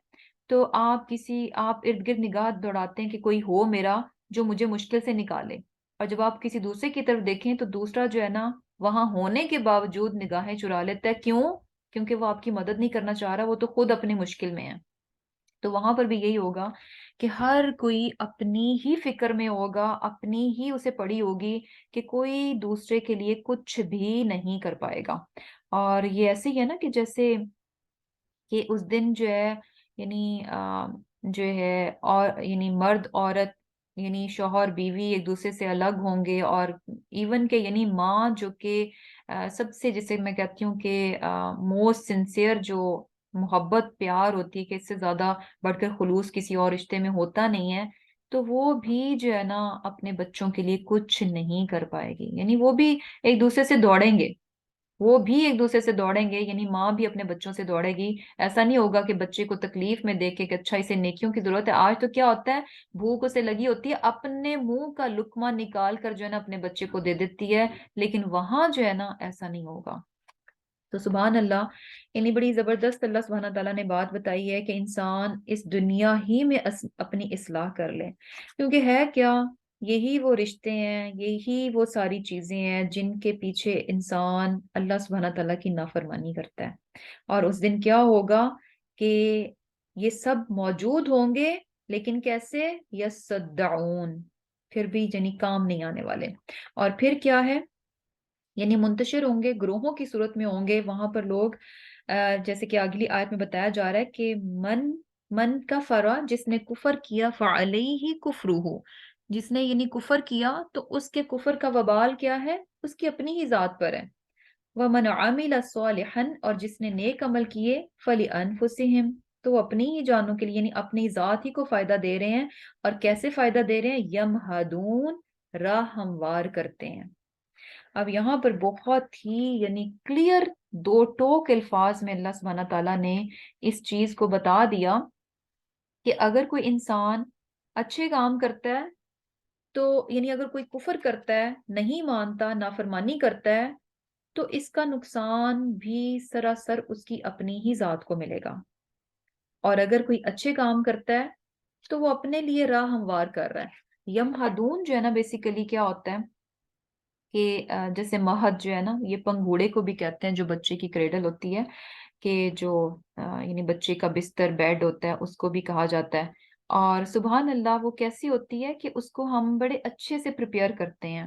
تو آپ ارد گرد نگاہ دوڑاتے ہیں کہ کوئی ہو میرا جو مجھے مشکل سے نکالے، اور جب آپ کسی دوسرے کی طرف دیکھیں تو دوسرا جو ہے نا وہاں ہونے کے باوجود نگاہیں چرا لیتا ہے. کیوں؟ کیونکہ وہ آپ کی مدد نہیں کرنا چاہ رہا، وہ تو خود اپنی مشکل میں ہے. تو وہاں پر بھی یہی ہوگا کہ ہر کوئی اپنی ہی فکر میں ہوگا، اپنی ہی اسے پڑی ہوگی کہ کوئی دوسرے کے لیے کچھ بھی نہیں کر پائے گا. اور یہ ایسے ہی ہے نا کہ جیسے کہ اس دن جو ہے یعنی جو ہے اور یعنی مرد عورت یعنی شوہر بیوی ایک دوسرے سے الگ ہوں گے، اور ایون کہ یعنی ماں جو کہ سب سے جسے میں کہتی ہوں کہ موسٹ سنسیئر جو محبت پیار ہوتی ہے کہ اس سے زیادہ بڑھ کر خلوص کسی اور رشتے میں ہوتا نہیں ہے، تو وہ بھی جو ہے نا اپنے بچوں کے لیے کچھ نہیں کر پائے گی. یعنی وہ بھی ایک دوسرے سے دوڑیں گے، وہ بھی ایک دوسرے سے دوڑیں گے، یعنی ماں بھی اپنے بچوں سے دوڑے گی. ایسا نہیں ہوگا کہ بچے کو تکلیف میں دیکھ کے کہ اچھا اسے نیکیوں کی ضرورت ہے. آج تو کیا ہوتا ہے، بھوک اسے لگی ہوتی ہے، اپنے منہ کا لقمہ نکال کر جو ہے نا اپنے بچے کو دے دیتی ہے، لیکن وہاں جو ہے نا ایسا نہیں ہوگا. تو سبحان اللہ، یعنی بڑی زبردست اللہ سبحانہ تعالیٰ نے بات بتائی ہے کہ انسان اس دنیا ہی میں اپنی اصلاح کر لے. کیونکہ ہے کیا، یہی وہ رشتے ہیں، یہی وہ ساری چیزیں ہیں جن کے پیچھے انسان اللہ سبحانہ تعالیٰ کی نافرمانی کرتا ہے. اور اس دن کیا ہوگا کہ یہ سب موجود ہوں گے، لیکن کیسے؟ یصدعون، پھر بھی یعنی کام نہیں آنے والے. اور پھر کیا ہے، یعنی منتشر ہوں گے، گروہوں کی صورت میں ہوں گے وہاں پر لوگ. جیسے کہ اگلی آیت میں بتایا جا رہا ہے کہ من کا فرا، جس نے کفر کیا، فعلیہ کفرہ، جس نے یعنی کفر کیا تو اس کے کفر کا وبال کیا ہے، اس کی اپنی ہی ذات پر ہے. وَمَنْ عَمِلَ صَالِحًا، اور جس نے نیک عمل کیے، فَلِأَنفُسِهِمْ، تو وہ اپنی ہی جانوں کے لیے یعنی اپنی ذات ہی کو فائدہ دے رہے ہیں. اور کیسے فائدہ دے رہے ہیں؟ یمہدون، راہ ہموار کرتے ہیں. اب یہاں پر بہت ہی یعنی کلیئر دو ٹوک الفاظ میں اللہ سبحانہ تعالیٰ نے اس چیز کو بتا دیا کہ اگر کوئی انسان اچھے کام کرتا ہے تو یعنی اگر کوئی کفر کرتا ہے، نہیں مانتا، نافرمانی کرتا ہے، تو اس کا نقصان بھی سراسر اس کی اپنی ہی ذات کو ملے گا. اور اگر کوئی اچھے کام کرتا ہے تو وہ اپنے لیے راہ ہموار کر رہا ہے. یمہدون جو ہے نا بیسیکلی کیا ہوتا ہے کہ جیسے مہد جو ہے نا، یہ پنگھوڑے کو بھی کہتے ہیں جو بچے کی کریڈل ہوتی ہے، کہ جو یعنی بچے کا بستر بیڈ ہوتا ہے اس کو بھی کہا جاتا ہے. اور سبحان اللہ وہ کیسی ہوتی ہے کہ اس کو ہم بڑے اچھے سے پریپیئر کرتے ہیں.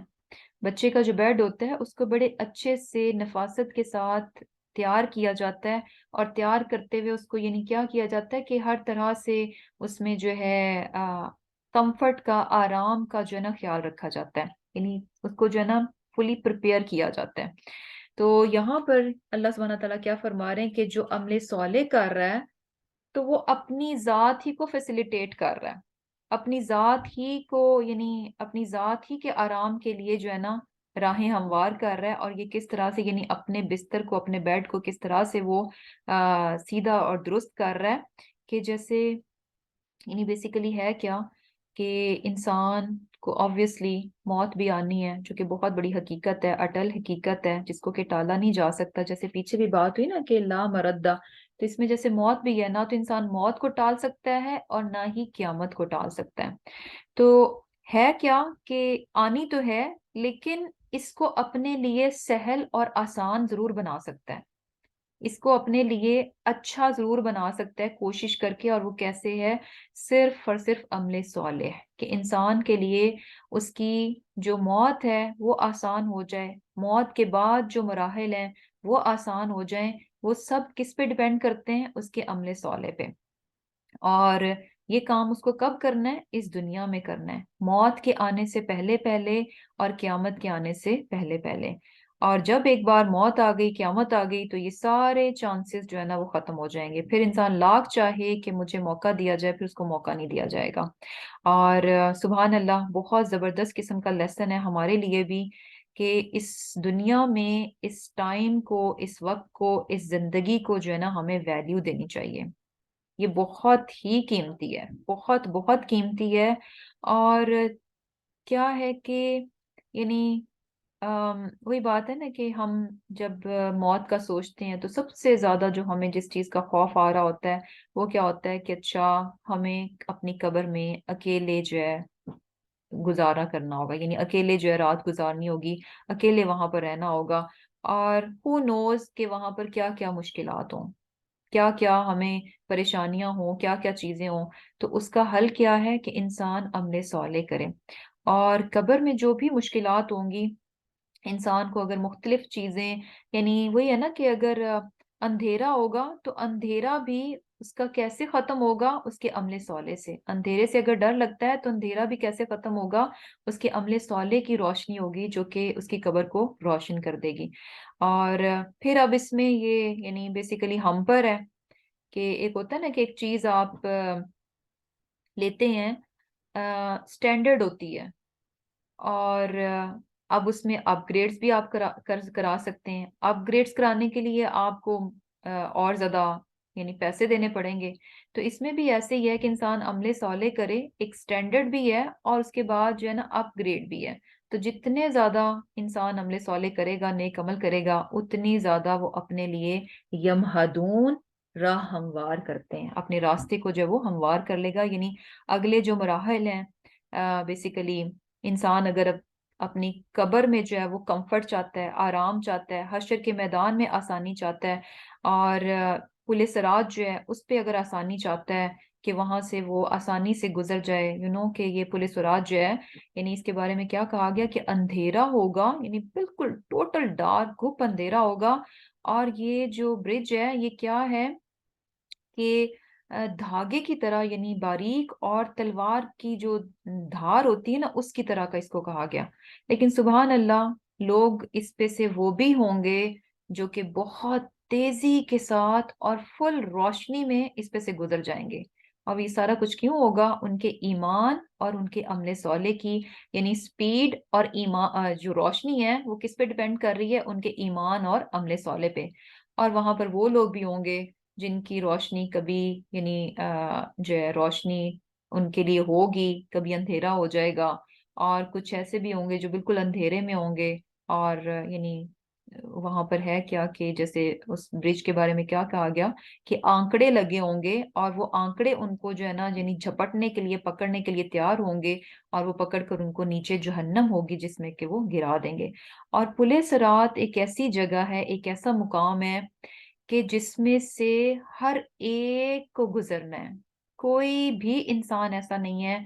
بچے کا جو بیڈ ہوتا ہے اس کو بڑے اچھے سے نفاست کے ساتھ تیار کیا جاتا ہے، اور تیار کرتے ہوئے اس کو یعنی کیا کیا جاتا ہے کہ ہر طرح سے اس میں جو ہے کمفرٹ کا، آرام کا جو ہے نا خیال رکھا جاتا ہے، یعنی اس کو جو ہے نا فلی پریپیئر کیا جاتا ہے. تو یہاں پر اللہ سبحانہ تعالیٰ کیا فرما رہے ہیں کہ جو عمل صالح کر رہا ہے تو وہ اپنی ذات ہی کو فیسیلیٹیٹ کر رہا ہے، اپنی ذات ہی کو یعنی اپنی ذات ہی کے آرام کے لیے جو ہے نا راہیں ہموار کر رہا ہے. اور یہ کس طرح سے، یعنی اپنے بستر کو، اپنے بیڈ کو کس طرح سے وہ سیدھا اور درست کر رہا ہے کہ جیسے یعنی بیسیکلی ہے کیا کہ انسان کو آبویسلی موت بھی آنی ہے، جو کہ بہت بڑی حقیقت ہے، اٹل حقیقت ہے جس کو کہ ٹالا نہیں جا سکتا. جیسے پیچھے بھی بات ہوئی نا کہ لا مردہ، تو اس میں جیسے موت بھی ہے، نہ تو انسان موت کو ٹال سکتا ہے اور نہ ہی قیامت کو ٹال سکتا ہے. تو ہے کیا کہ آنی تو ہے، لیکن اس کو اپنے لیے سہل اور آسان ضرور بنا سکتا ہے، اس کو اپنے لیے اچھا ضرور بنا سکتا ہے کوشش کر کے. اور وہ کیسے ہے؟ صرف اور صرف عمل صالح، کہ انسان کے لیے اس کی جو موت ہے وہ آسان ہو جائے، موت کے بعد جو مراحل ہیں وہ آسان ہو جائیں. وہ سب کس پہ ڈیپینڈ کرتے ہیں؟ اس کے عمل صالح پہ. اور یہ کام اس کو کب کرنا ہے؟ اس دنیا میں کرنا ہے، موت کے آنے سے پہلے پہلے اور قیامت کے آنے سے پہلے پہلے. اور جب ایک بار موت آ گئی، قیامت آ گئی، تو یہ سارے چانسز جو ہے نا وہ ختم ہو جائیں گے. پھر انسان لاکھ چاہے کہ مجھے موقع دیا جائے، پھر اس کو موقع نہیں دیا جائے گا. اور سبحان اللہ، بہت زبردست قسم کا لیسن ہے ہمارے لیے بھی کہ اس دنیا میں اس ٹائم کو، اس وقت کو، اس زندگی کو جو ہے نا ہمیں ویلیو دینی چاہیے. یہ بہت ہی قیمتی ہے، بہت بہت قیمتی ہے. اور کیا ہے کہ یعنی وہی بات ہے نا کہ ہم جب موت کا سوچتے ہیں تو سب سے زیادہ جو ہمیں جس چیز کا خوف آ رہا ہوتا ہے وہ کیا ہوتا ہے کہ اچھا ہمیں اپنی قبر میں اکیلے جو ہے گزارا کرنا ہوگا، یعنی اکیلے جو ہے رات گزارنی ہوگی، اکیلے وہاں پر رہنا ہوگا. اور who knows کہ وہاں پر کیا کیا مشکلات ہوں، کیا کیا ہمیں پریشانیاں ہوں، کیا کیا چیزیں ہوں. تو اس کا حل کیا ہے کہ انسان عمل صالح کرے. اور قبر میں جو بھی مشکلات ہوں گی انسان کو، اگر مختلف چیزیں، یعنی وہی ہے نا کہ اگر اندھیرا ہوگا تو اندھیرا بھی اس کا کیسے ختم ہوگا؟ اس کے عمل صالح سے. اندھیرے سے اگر ڈر لگتا ہے تو اندھیرا بھی کیسے ختم ہوگا؟ اس کے عمل صالح کی روشنی ہوگی جو کہ اس کی قبر کو روشن کر دے گی. اور پھر اب اس میں یہ یعنی بیسیکلی ہم پر ہے کہ ایک ہوتا ہے نا کہ ایک چیز آپ لیتے ہیں، سٹینڈرڈ ہوتی ہے، اور اب اس میں اپ گریڈز بھی آپ کرا سکتے ہیں. اپ گریڈز کرانے کے لیے آپ کو اور زیادہ یعنی پیسے دینے پڑیں گے. تو اس میں بھی ایسے ہی ہے کہ انسان عمل صالح کرے، ایک سٹینڈرڈ بھی ہے اور اس کے بعد جو ہے نا اپ گریڈ بھی ہے. تو جتنے زیادہ انسان عمل صالح کرے گا، نیک عمل کرے گا، اتنی زیادہ وہ اپنے لیے یمہدون راہ ہموار کرتے ہیں، اپنے راستے کو جو وہ ہموار کر لے گا. یعنی اگلے جو مراحل ہیں بیسیکلی انسان اگر اپنی قبر میں جو ہے وہ کمفرٹ چاہتا ہے، آرام چاہتا ہے، حشر کے میدان میں آسانی چاہتا ہے، اور پل صراط جو ہے اس پہ اگر آسانی چاہتا ہے کہ وہاں سے وہ آسانی سے گزر جائے، کہ یہ پل صراط جو ہے یعنی اس کے بارے میں کیا کہا گیا کہ اندھیرا ہوگا، یعنی بالکل ٹوٹل ڈارک گھپ اندھیرا ہوگا. اور یہ جو برج ہے یہ کیا ہے کہ دھاگے کی طرح، یعنی باریک اور تلوار کی جو دھار ہوتی ہے نا اس کی طرح کا اس کو کہا گیا. لیکن سبحان اللہ، لوگ اس پہ سے وہ بھی ہوں گے جو کہ بہت تیزی کے ساتھ اور فل روشنی میں اس پہ سے گزر جائیں گے. اور یہ سارا کچھ کیوں ہوگا؟ ان کے ایمان اور ان کے عمل صالح کی، یعنی سپیڈ اور ایمان جو روشنی ہے وہ کس پہ ڈیپینڈ کر رہی ہے؟ ان کے ایمان اور عمل صالح پہ. اور وہاں پر وہ لوگ بھی ہوں گے جن کی روشنی کبھی یعنی جو ہے روشنی ان کے لیے ہوگی، کبھی اندھیرا ہو جائے گا. اور کچھ ایسے بھی ہوں گے جو بالکل اندھیرے میں ہوں گے. اور یعنی وہاں پر ہے کیا کہ جیسے اس برج کے بارے میں کیا کہا گیا کہ آنکڑے لگے ہوں گے، اور وہ آنکڑے ان کو جو ہے نا یعنی جھپٹنے کے لیے، پکڑنے کے لیے تیار ہوں گے، اور وہ پکڑ کر ان کو نیچے جہنم ہوگی جس میں کہ وہ گرا دیں گے. اور پل صراط ایک ایسی جگہ ہے، ایک ایسا مقام ہے کہ جس میں سے ہر ایک کو گزرنا ہے. کوئی بھی انسان ایسا نہیں ہے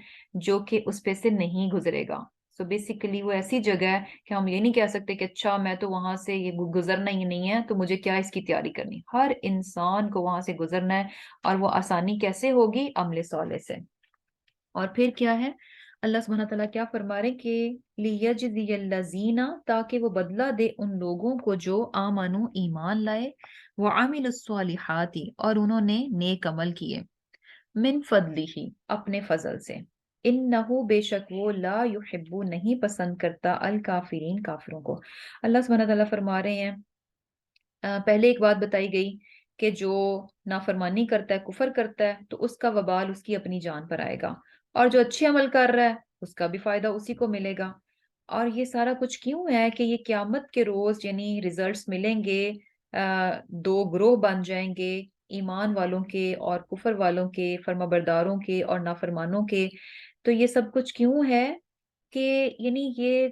جو کہ اس پہ سے نہیں گزرے گا. سو بیسیکلی وہ ایسی جگہ ہے کہ ہم یہ نہیں کہہ سکتے کہ اچھا میں تو وہاں سے یہ گزرنا ہی نہیں ہے تو مجھے کیا اس کی تیاری کرنی. ہر انسان کو وہاں سے گزرنا ہے، اور وہ آسانی کیسے ہوگی؟ عمل صالح سے. اور پھر کیا ہے؟ اللہ سبحانہ تعالیٰ کیا فرما رہے کہ لیجزی الذین، تاکہ وہ بدلہ دے ان لوگوں کو جو آمنو ایمان لائے، وعمل الصالحات اور انہوں نے نیک عمل کیے، من فضلی ہی اپنے فضل سے، انہو بے شک وہ لا یحب نہیں پسند کرتا الکافرین کافروں کو. اللہ سبحانہ تعالیٰ فرما رہے ہیں پہلے ایک بات بتائی گئی کہ جو نافرمانی کرتا ہے، کفر کرتا ہے، تو اس کا وبال اس کی اپنی جان پر آئے گا، اور جو اچھے عمل کر رہا ہے اس کا بھی فائدہ اسی کو ملے گا. اور یہ سارا کچھ کیوں ہے کہ یہ قیامت کے روز یعنی ریزلٹس ملیں گے، دو گروہ بن جائیں گے، ایمان والوں کے اور کفر والوں کے، فرما برداروں کے اور نافرمانوں کے. تو یہ سب کچھ کیوں ہے کہ یعنی یہ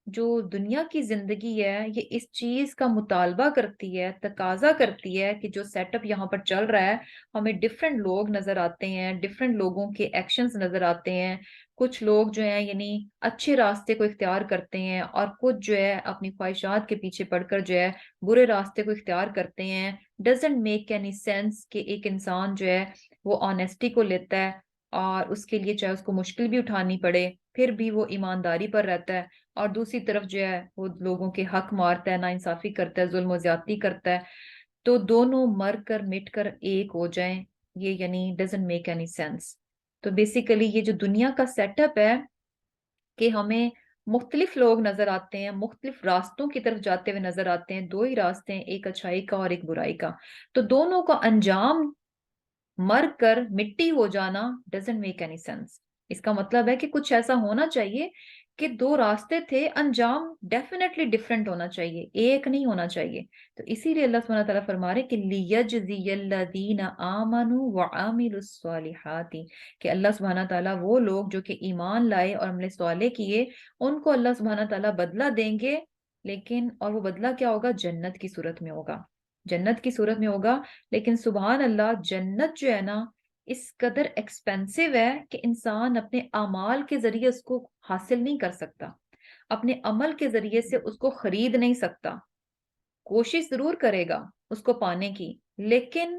جو دنیا کی زندگی ہے یہ اس چیز کا مطالبہ کرتی ہے، تقاضا کرتی ہے کہ جو سیٹ اپ یہاں پر چل رہا ہے، ہمیں ڈفرینٹ لوگ نظر آتے ہیں، ڈفرینٹ لوگوں کے ایکشنز نظر آتے ہیں. کچھ لوگ جو ہیں یعنی اچھے راستے کو اختیار کرتے ہیں، اور کچھ جو ہے اپنی خواہشات کے پیچھے پڑ کر جو ہے برے راستے کو اختیار کرتے ہیں. ڈزنٹ میک اینی سینس کہ ایک انسان جو ہے وہ آنیسٹی کو لیتا ہے، اور اس کے لیے چاہے اس کو مشکل بھی اٹھانی پڑے پھر بھی وہ ایمانداری پر رہتا ہے، اور دوسری طرف جو ہے وہ لوگوں کے حق مارتا ہے، ناانصافی کرتا ہے، ظلم و زیادتی کرتا ہے. تو دونوں مر کر مٹ کر ایک ہو جائیں، یہ یعنی ڈزنٹ میک اینی سینس. تو بیسیکلی یہ جو دنیا کا سیٹ اپ ہے کہ ہمیں مختلف لوگ نظر آتے ہیں، مختلف راستوں کی طرف جاتے ہوئے نظر آتے ہیں، دو ہی راستے ہیں، ایک اچھائی کا اور ایک برائی کا، تو دونوں کا انجام مر کر مٹی ہو جانا ڈزنٹ میک اینی سینس. اس کا مطلب ہے کہ کچھ ایسا ہونا چاہیے کہ دو راستے تھے، انجام ڈیفینیٹلی ڈفرینٹ ہونا چاہیے، ایک نہیں ہونا چاہیے. تو اسی لیے اللہ سبحانہ تعالیٰ فرما رہے کہ لِيَجْزِيَ الَّذِينَ آمَنُوا وَعَمِلُوا الصَّالِحَاتِ، کہ اللہ سبحانہ تعالیٰ وہ لوگ جو کہ ایمان لائے اور عمل صالح کیے، ان کو اللہ سبحانہ تعالیٰ بدلہ دیں گے. لیکن اور وہ بدلہ کیا ہوگا؟ جنت کی صورت میں ہوگا، جنت کی صورت میں ہوگا. لیکن سبحان اللہ، جنت جو ہے نا اس قدر ایکسپینسو ہے کہ انسان اپنے اعمال کے ذریعے اس کو حاصل نہیں کر سکتا، اپنے عمل کے ذریعے سے اس کو خرید نہیں سکتا. کوشش ضرور کرے گا اس کو پانے کی، لیکن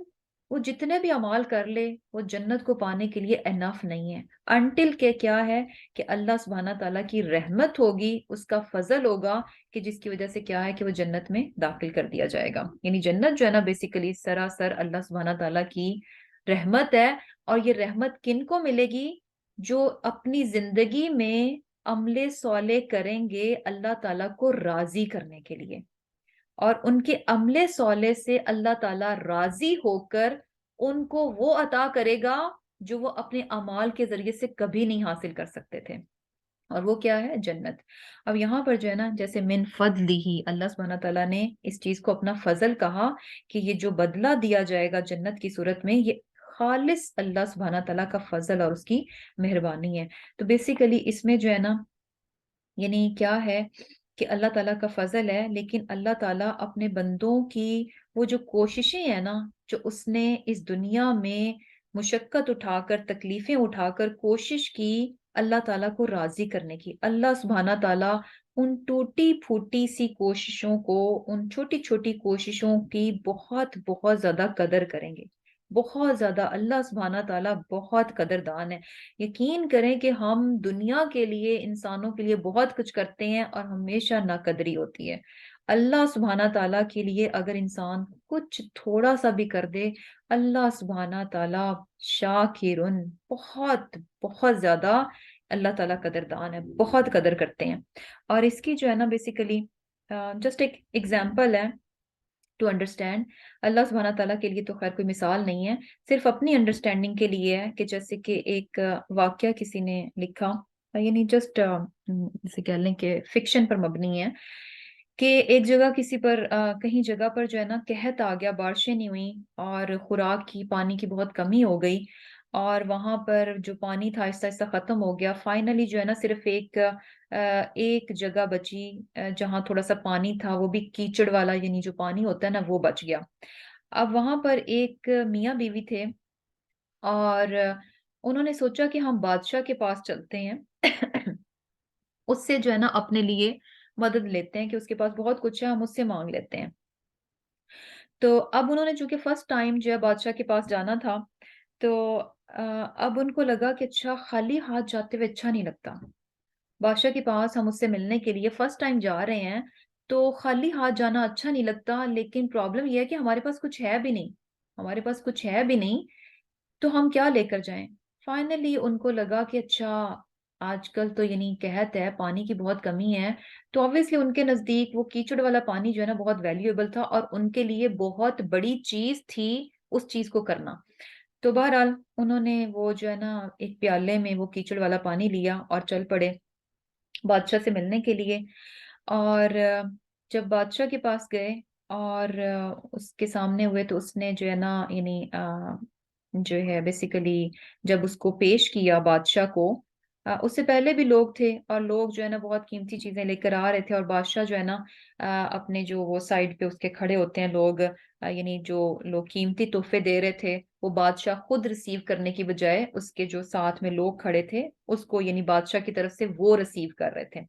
وہ جتنے بھی اعمال کر لے وہ جنت کو پانے کے لیے انف نہیں ہے. انٹل کہ کیا ہے کہ اللہ سبحانہ تعالیٰ کی رحمت ہوگی، اس کا فضل ہوگا، کہ جس کی وجہ سے کیا ہے کہ وہ جنت میں داخل کر دیا جائے گا. یعنی جنت جو ہے نا بیسیکلی سراسر اللہ سبحانہ تعالیٰ کی رحمت ہے. اور یہ رحمت کن کو ملے گی؟ جو اپنی زندگی میں عمل صالح کریں گے اللہ تعالیٰ کو راضی کرنے کے لیے، اور ان کے عمل صالح سے اللہ تعالیٰ راضی ہو کر ان کو وہ عطا کرے گا جو وہ اپنے اعمال کے ذریعے سے کبھی نہیں حاصل کر سکتے تھے. اور وہ کیا ہے؟ جنت. اب یہاں پر جو ہے نا جیسے من فضلہ، اللہ سبحانہ تعالیٰ نے اس چیز کو اپنا فضل کہا کہ یہ جو بدلہ دیا جائے گا جنت کی صورت میں، یہ خالص اللہ سبحانہ تعالیٰ کا فضل اور اس کی مہربانی ہے. تو بیسیکلی اس میں جو ہے نا یعنی کیا ہے کہ اللہ تعالیٰ کا فضل ہے، لیکن اللہ تعالیٰ اپنے بندوں کی وہ جو کوششیں ہیں نا، جو اس نے اس دنیا میں مشقت اٹھا کر، تکلیفیں اٹھا کر کوشش کی اللہ تعالیٰ کو راضی کرنے کی، اللہ سبحانہ تعالیٰ ان ٹوٹی پھوٹی سی کوششوں کو، ان چھوٹی چھوٹی کوششوں کی بہت بہت زیادہ قدر کریں گے. بہت زیادہ اللہ سبحانہ تعالیٰ بہت قدردان ہے. یقین کریں کہ ہم دنیا کے لیے، انسانوں کے لیے بہت کچھ کرتے ہیں اور ہمیشہ ناقدری ہوتی ہے. اللہ سبحانہ تعالیٰ کے لیے اگر انسان کچھ تھوڑا سا بھی کر دے، اللہ سبحانہ تعالیٰ شاکرن، بہت بہت زیادہ اللہ تعالیٰ قدردان ہے، بہت قدر کرتے ہیں. اور اس کی جو ہے نا بیسیکلی جسٹ ایک ایگزامپل ہے ٹو انڈرسٹینڈ. اللہ سبحانہ تعالیٰ کے لیے تو خیر کوئی مثال نہیں ہے، صرف اپنی انڈرسٹینڈنگ کے لیے ہے. کہ جیسے کہ ایک واقعہ کسی نے لکھا، یعنی جسٹ جیسے کہہ لیں کہ فکشن پر مبنی ہے، کہ ایک جگہ کسی پر کہیں جگہ پر جو ہے نا قحط آ گیا، بارشیں نہیں ہوئی اور خوراک کی، پانی کی بہت کمی ہو گئی، اور وہاں پر جو پانی تھا آہستہ آہستہ ختم ہو گیا. فائنلی جو ہے نا صرف ایک جگہ بچی جہاں تھوڑا سا پانی تھا، وہ بھی کیچڑ والا، یعنی جو پانی ہوتا ہے نا وہ بچ گیا. اب وہاں پر ایک میاں بیوی تھے، اور انہوں نے سوچا کہ ہم بادشاہ کے پاس چلتے ہیں، اس سے جو ہے نا اپنے لیے مدد لیتے ہیں، کہ اس کے پاس بہت کچھ ہے، ہم اس سے مانگ لیتے ہیں. تو اب انہوں نے چونکہ فرسٹ ٹائم جو ہے بادشاہ کے پاس جانا تھا، تو اب ان کو لگا کہ اچھا خالی ہاتھ جاتے ہوئے اچھا نہیں لگتا. بادشاہ کے پاس ہم اس سے ملنے کے لیے فرسٹ ٹائم جا رہے ہیں، تو خالی ہاتھ جانا اچھا نہیں لگتا. لیکن پرابلم یہ ہے کہ ہمارے پاس کچھ ہے بھی نہیں، ہمارے پاس کچھ ہے بھی نہیں، تو ہم کیا لے کر جائیں؟ فائنلی ان کو لگا کہ اچھا آج کل تو یعنی قحط ہے، پانی کی بہت کمی ہے، تو obviously ان کے نزدیک وہ کیچڑ والا پانی جو ہے نا بہت ویلیویبل تھا، اور ان کے لیے بہت بڑی چیز تھی اس چیز کو کرنا. تو بہرحال انہوں نے وہ جو ہے نا ایک پیالے میں وہ کیچڑ والا پانی لیا اور چل پڑے بادشاہ سے ملنے کے لیے. اور جب بادشاہ کے پاس گئے اور اس کے سامنے ہوئے، تو اس نے جو ہے نا یعنی جو ہے بیسیکلی جب اس کو پیش کیا بادشاہ کو، اس سے پہلے بھی لوگ تھے، اور لوگ جو ہے نا بہت قیمتی چیزیں لے کر آ رہے تھے، اور بادشاہ جو ہے نا اپنے جو وہ سائڈ پہ اس کے کھڑے ہوتے ہیں لوگ، یعنی جو لوگ قیمتی تحفے دے رہے تھے، وہ بادشاہ خود ریسیو کرنے کی بجائے اس کے جو ساتھ میں لوگ کھڑے تھے اس کو، یعنی بادشاہ کی طرف سے وہ ریسیو کر رہے تھے.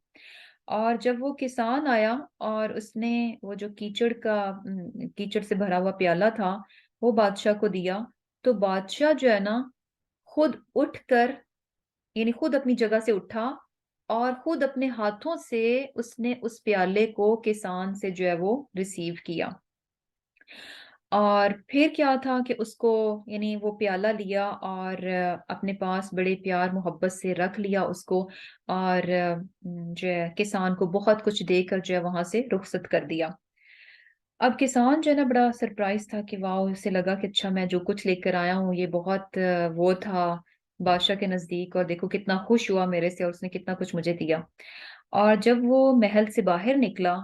اور جب وہ کسان آیا اور اس نے وہ جو کیچڑ سے بھرا ہوا پیالہ تھا وہ بادشاہ کو دیا، تو بادشاہ جو ہے نا خود اٹھ کر، یعنی خود اپنی جگہ سے اٹھا اور خود اپنے ہاتھوں سے اس نے اس پیالے کو کسان سے جو ہے وہ ریسیو کیا. اور پھر کیا تھا کہ اس کو یعنی وہ پیالہ لیا اور اپنے پاس بڑے پیار محبت سے رکھ لیا اس کو، اور جو ہے کسان کو بہت کچھ دے کر جو ہے وہاں سے رخصت کر دیا۔ اب کسان جو ہے نا بڑا سرپرائز تھا کہ واؤ، اسے لگا کہ اچھا میں جو کچھ لے کر آیا ہوں یہ بہت وہ تھا بادشاہ کے نزدیک، اور دیکھو کتنا خوش ہوا میرے سے، اور اس نے کتنا کچھ مجھے دیا۔ اور جب وہ محل سے باہر نکلا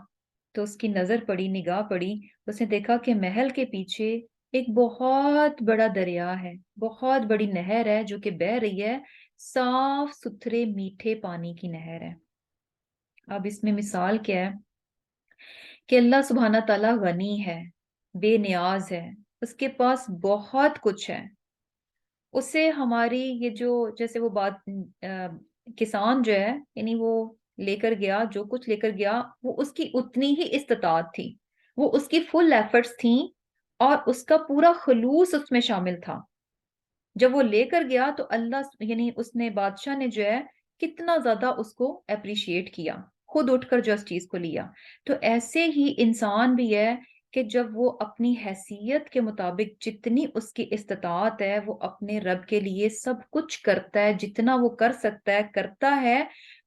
تو اس کی نظر پڑی، نگاہ پڑی، اس نے دیکھا کہ محل کے پیچھے ایک بہت بڑا دریا ہے، بہت بڑی نہر ہے جو کہ بہہ رہی ہے، صاف ستھرے میٹھے پانی کی نہر ہے۔ اب اس میں مثال کیا ہے کہ اللہ سبحانہ تعالیٰ غنی ہے، بے نیاز ہے، اس کے پاس بہت کچھ ہے۔ اسے ہماری یہ جو جیسے وہ بات کسان جو ہے یعنی وہ لے کر گیا، جو کچھ لے کر گیا وہ اس کی اتنی ہی استطاعت تھی، وہ اس کی فل ایفرٹس تھیں، اور اس کا پورا خلوص اس میں شامل تھا۔ جب وہ لے کر گیا تو اللہ یعنی اس نے بادشاہ نے جو ہے کتنا زیادہ اس کو اپریشیٹ کیا، خود اٹھ کر جو اس چیز کو لیا۔ تو ایسے ہی انسان بھی ہے کہ جب وہ اپنی حیثیت کے مطابق جتنی اس کی استطاعت ہے وہ اپنے رب کے لیے سب کچھ کرتا ہے، جتنا وہ کر سکتا ہے کرتا ہے،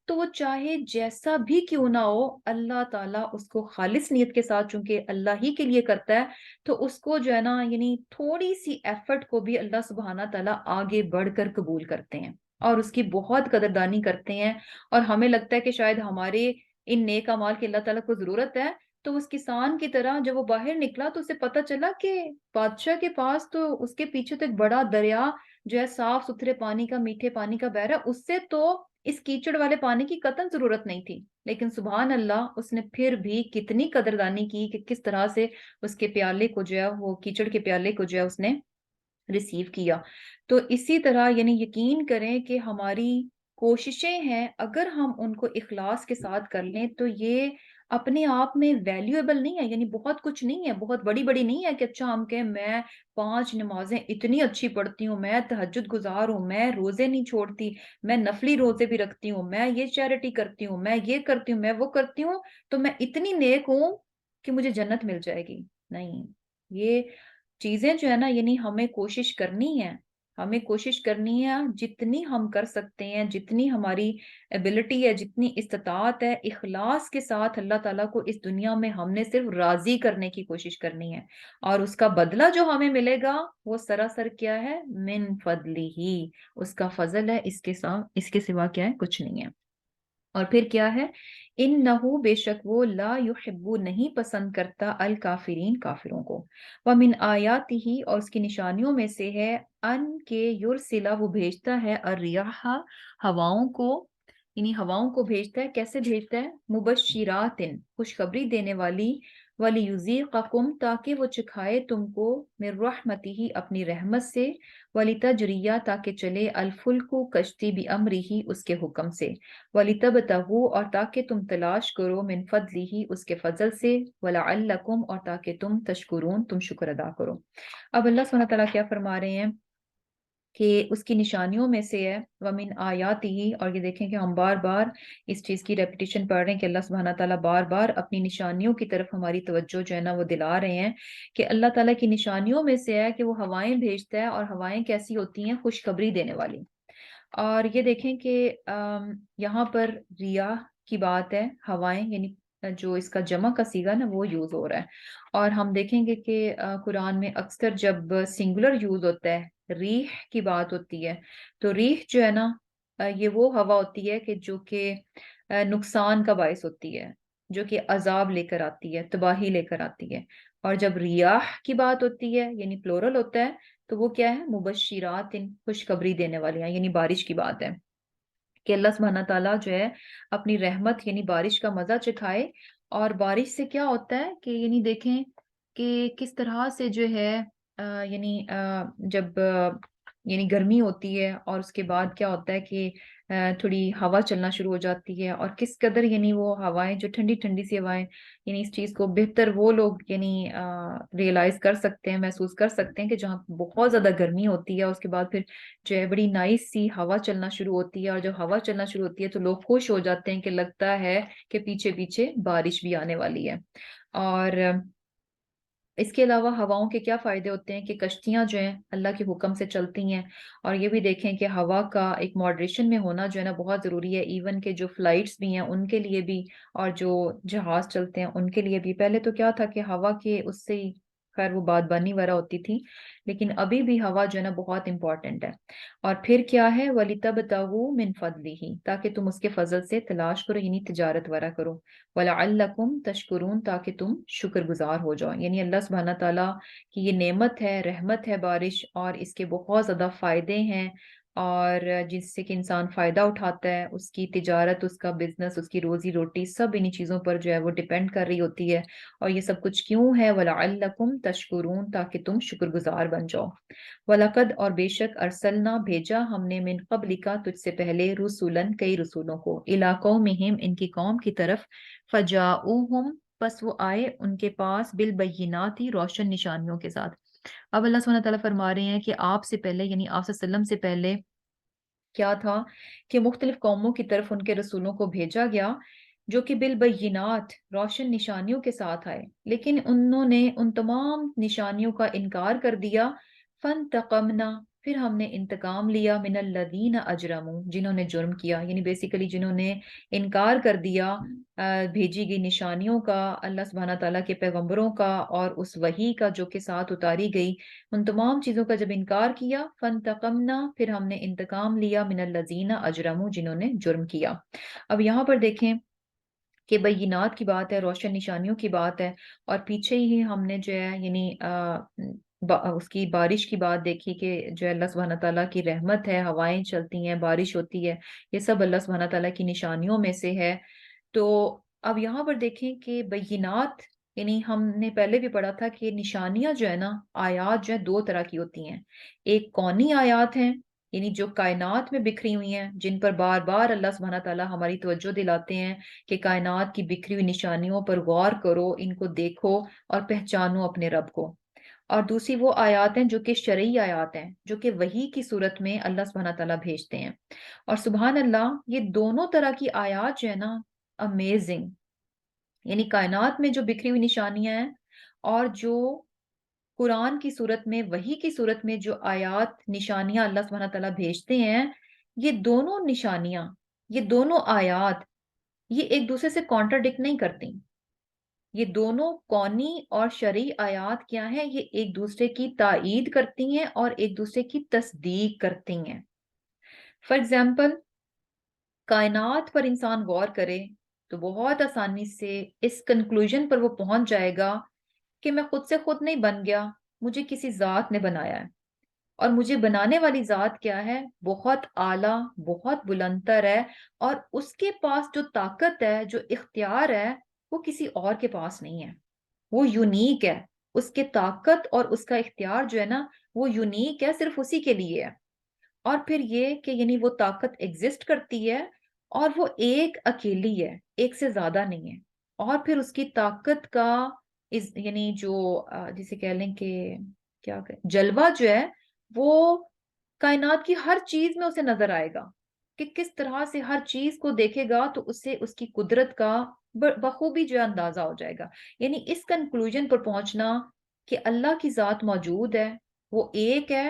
تو وہ چاہے جیسا بھی کیوں نہ ہو، اللہ تعالیٰ اس کو خالص نیت کے ساتھ چونکہ اللہ ہی کے لیے کرتا ہے، تو اس کو جو ہے نا یعنی تھوڑی سی ایفرٹ کو بھی اللہ سبحانہ تعالیٰ آگے بڑھ کر قبول کرتے ہیں اور اس کی بہت قدردانی کرتے ہیں۔ اور ہمیں لگتا ہے کہ شاید ہمارے ان نیک اعمال کی اللہ تعالیٰ کو ضرورت ہے، تو اس کسان کی طرح جب وہ باہر نکلا تو اسے پتا چلا کہ بادشاہ کے پاس تو اس کے پیچھے تو ایک بڑا دریا جو ہے صاف ستھرے پانی کا، میٹھے پانی کا بہ رہا ہے، اس سے تو اس کیچڑ والے پانی کی قطعاً ضرورت نہیں تھی۔ لیکن سبحان اللہ اس نے پھر بھی کتنی قدردانی کی کہ کس طرح سے اس کے پیالے کو جو ہے وہ کیچڑ کے پیالے کو جو ہے اس نے ریسیو کیا۔ تو اسی طرح یعنی یقین کریں کہ ہماری کوششیں ہیں، اگر ہم ان کو اخلاص کے ساتھ کر لیں تو یہ اپنے آپ میں ویلیویبل نہیں ہے، یعنی بہت کچھ نہیں ہے، بہت بڑی بڑی نہیں ہے کہ اچھا ہم کہیں میں 5 نمازیں اتنی اچھی پڑھتی ہوں، میں تہجد گزار ہوں، میں روزے نہیں چھوڑتی، میں نفلی روزے بھی رکھتی ہوں، میں یہ چیریٹی کرتی ہوں، میں یہ کرتی ہوں، میں وہ کرتی ہوں، تو میں اتنی نیک ہوں کہ مجھے جنت مل جائے گی۔ نہیں، یہ چیزیں جو ہے نا یعنی ہمیں کوشش کرنی ہے، ہمیں کوشش کرنی ہے جتنی ہم کر سکتے ہیں، جتنی ہماری ایبلٹی ہے، جتنی استطاعت ہے، اخلاص کے ساتھ اللہ تعالیٰ کو اس دنیا میں ہم نے صرف راضی کرنے کی کوشش کرنی ہے، اور اس کا بدلہ جو ہمیں ملے گا وہ سراسر کیا ہے؟ من فضلی ہی، اس کا فضل ہے، اس کے ساتھ اس کے سوا کیا ہے؟ کچھ نہیں ہے۔ اور پھر کیا ہے؟ انہو، بے شک وہ، لا یحب، نہیں پسند کرتا، الکافرین، کافروں کو۔ ومن آیاتہ، اور اس کی نشانیوں میں سے ہے، ان کے یرسلہ، وہ بھیجتا ہے، الریاح، ہواؤں کو، یعنی ہواؤں کو بھیجتا ہے۔ کیسے بھیجتا ہے؟ مبشرات، خوشخبری دینے والی، ولیذیقکم، تاکہ وہ چکھائے تم کو، من رحمتہ، اپنی رحمت سے، ولتجریہ، تاکہ چلے، الفلک، کشتی، بامرہ، اس کے حکم سے، وَلِتَبْتَغُوا، اور تاکہ تم تلاش کرو، من فضلہ، اس کے فضل سے، وَلَعَلَّكُمْ، اور تاکہ تم تشکرون، تم شکر ادا کرو۔ اب اللہ سبحانہ تعالیٰ کیا فرما رہے ہیں کہ اس کی نشانیوں میں سے ہے، وَمِنْ آیَاتِهِ، اور یہ دیکھیں کہ ہم بار بار اس چیز کی ریپیٹیشن پڑھ رہے ہیں کہ اللہ سبحانہ تعالیٰ بار بار اپنی نشانیوں کی طرف ہماری توجہ جو ہے نا وہ دلا رہے ہیں، کہ اللہ تعالیٰ کی نشانیوں میں سے ہے کہ وہ ہوائیں بھیجتا ہے، اور ہوائیں کیسی ہوتی ہیں؟ خوشخبری دینے والی۔ اور یہ دیکھیں کہ یہاں پر ریاح کی بات ہے، ہوائیں، یعنی جو اس کا جمع کا صیغہ نا وہ یوز ہو رہا ہے۔ اور ہم دیکھیں گے کہ قرآن میں اکثر جب سنگولر یوز ہوتا ہے، ریح کی بات ہوتی ہے، تو ریح جو ہے نا یہ وہ ہوا ہوتی ہے کہ جو کہ نقصان کا باعث ہوتی ہے، جو کہ عذاب لے کر آتی ہے، تباہی لے کر آتی ہے۔ اور جب ریاح کی بات ہوتی ہے یعنی پلورل ہوتا ہے، تو وہ کیا ہے؟ مبشرات، خوشخبری دینے والی ہیں، یعنی بارش کی بات ہے کہ اللہ سبحانہ تعالیٰ جو ہے اپنی رحمت یعنی بارش کا مزہ چکھائے۔ اور بارش سے کیا ہوتا ہے کہ یعنی دیکھیں کہ کس طرح سے جو ہے یعنی جب یعنی گرمی ہوتی ہے اور اس کے بعد کیا ہوتا ہے کہ تھوڑی ہوا چلنا شروع ہو جاتی ہے، اور کس قدر یعنی وہ ہوائیں جو ٹھنڈی ٹھنڈی سی ہوائیں، یعنی اس چیز کو بہتر وہ لوگ یعنی ریئلائز کر سکتے ہیں، محسوس کر سکتے ہیں کہ جہاں بہت زیادہ گرمی ہوتی ہے اس کے بعد پھر جو ہے بڑی نائس سی ہوا چلنا شروع ہوتی ہے، اور جب ہوا چلنا شروع ہوتی ہے تو لوگ خوش ہو جاتے ہیں کہ لگتا ہے کہ پیچھے پیچھے بارش بھی آنے والی ہے۔ اور اس کے علاوہ ہواؤں کے کیا فائدے ہوتے ہیں کہ کشتیاں جو ہیں اللہ کے حکم سے چلتی ہیں، اور یہ بھی دیکھیں کہ ہوا کا ایک ماڈریشن میں ہونا جو ہے نا بہت ضروری ہے، ایون کہ جو فلائٹس بھی ہیں ان کے لیے بھی، اور جو جہاز چلتے ہیں ان کے لیے بھی۔ پہلے تو کیا تھا کہ ہوا کے اس سے ہی خیر وہ بادبانی وغیرہ ہوتی تھی، لیکن ابھی بھی ہوا جو ہے نا بہت امپورٹنٹ ہے۔ اور پھر کیا ہے وَلِتَبْتَغُوا مِن فَضْلِهِ، تاکہ تم اس کے فضل سے تلاش کرو، یعنی تجارت وغیرہ کرو۔ وَلَعَلَّكُمْ تَشْكُرُونَ، تاکہ تم شکر گزار ہو جاؤ، یعنی اللہ سبحانہ تعالیٰ کی یہ نعمت ہے، رحمت ہے بارش، اور اس کے بہت زیادہ فائدے ہیں، اور جس سے کہ انسان فائدہ اٹھاتا ہے، اس کی تجارت، اس کا بزنس، اس کی روزی روٹی سب انہی چیزوں پر جو ہے وہ ڈیپینڈ کر رہی ہوتی ہے۔ اور یہ سب کچھ کیوں ہے؟ وَلَعَلَّكُمْ تَشْكُرُونَ، تاکہ تم شکر گزار بن جاؤ۔ وَلَقَدْ، اور بے شک، ارسلنا، بھیجا ہم نے، من قبلک، تجھ سے پہلے، رسولن، کئی رسولوں کو، الی قومہم، ان کی قوم کی طرف، فجاؤہم، پس وہ آئے ان کے پاس، بالبینات، روشن نشانیوں کے ساتھ۔ اب اللہ سبحانہ تعالیٰ فرما رہے ہیں کہ آپ سے پہلے، یعنی آپ صلی اللہ علیہ وسلم سے پہلے کیا تھا کہ مختلف قوموں کی طرف ان کے رسولوں کو بھیجا گیا، جو کہ بالبینات، روشن نشانیوں کے ساتھ آئے، لیکن انہوں نے ان تمام نشانیوں کا انکار کر دیا۔ فانتقمنا، پھر ہم نے انتقام لیا، من الذین اجرموا، جنہوں نے جرم کیا، یعنی بیسیکلی جنہوں نے انکار کر دیا بھیجی گئی نشانیوں کا، اللہ سبحانہ تعالیٰ کے پیغمبروں کا، اور اس وحی کا جو کہ ساتھ اتاری گئی، ان تمام چیزوں کا جب انکار کیا، فانتقمنا، پھر ہم نے انتقام لیا، من الذین اجرموا، جنہوں نے جرم کیا۔ اب یہاں پر دیکھیں کہ بینات کی بات ہے، روشن نشانیوں کی بات ہے، اور پیچھے ہی ہم نے جو ہے یعنی اس کی بارش کی بات دیکھی کہ جو اللہ سبحانہ تعالیٰ کی رحمت ہے، ہوائیں چلتی ہیں، بارش ہوتی ہے، یہ سب اللہ سبحانہ تعالیٰ کی نشانیوں میں سے ہے۔ تو اب یہاں پر دیکھیں کہ بینات، یعنی ہم نے پہلے بھی پڑھا تھا کہ نشانیاں جو ہے نا، آیات جو ہے دو طرح کی ہوتی ہیں۔ ایک کونی آیات ہیں، یعنی جو کائنات میں بکھری ہوئی ہیں، جن پر بار بار اللہ سبحانہ تعالیٰ ہماری توجہ دلاتے ہیں کہ کائنات کی بکھری ہوئی نشانیوں پر غور کرو، ان کو دیکھو اور پہچانو اپنے رب کو۔ اور دوسری وہ آیات ہیں جو کہ شرعی آیات ہیں، جو کہ وحی کی صورت میں اللہ سبحانہ تعالیٰ بھیجتے ہیں۔ اور سبحان اللہ، یہ دونوں طرح کی آیات جو ہے نا، امیزنگ، یعنی کائنات میں جو بکھری ہوئی نشانیاں ہیں، اور جو قرآن کی صورت میں، وحی کی صورت میں جو آیات، نشانیاں اللہ سبحانہ تعالیٰ بھیجتے ہیں، یہ دونوں نشانیاں، یہ دونوں آیات، یہ ایک دوسرے سے کانٹرڈکٹ نہیں کرتی۔ یہ دونوں کونی اور شرعی آیات کیا ہیں؟ یہ ایک دوسرے کی تائید کرتی ہیں اور ایک دوسرے کی تصدیق کرتی ہیں۔ فار ایگزامپل، کائنات پر انسان غور کرے تو بہت آسانی سے اس کنکلوژن پر وہ پہنچ جائے گا کہ میں خود سے خود نہیں بن گیا، مجھے کسی ذات نے بنایا ہے، اور مجھے بنانے والی ذات کیا ہے؟ بہت اعلیٰ، بہت بلندر ہے، اور اس کے پاس جو طاقت ہے، جو اختیار ہے، وہ کسی اور کے پاس نہیں ہے، وہ یونیک ہے۔ اس کے طاقت اور اس کا اختیار جو ہے نا، وہ یونیک ہے، صرف اسی کے لیے ہے۔ اور پھر یہ کہ یعنی وہ طاقت ایگزسٹ کرتی ہے، اور وہ ایک اکیلی ہے، ایک سے زیادہ نہیں ہے۔ اور پھر اس کی طاقت کا یعنی جو جسے کہہ لیں کہ کیا جلوہ جو ہے، وہ کائنات کی ہر چیز میں اسے نظر آئے گا، کہ کس طرح سے ہر چیز کو دیکھے گا تو اسے اس کی قدرت کا بخوبی جو ہے اندازہ ہو جائے گا۔ یعنی اس کنکلوژن پر پہنچنا کہ اللہ کی ذات موجود ہے، وہ ایک ہے،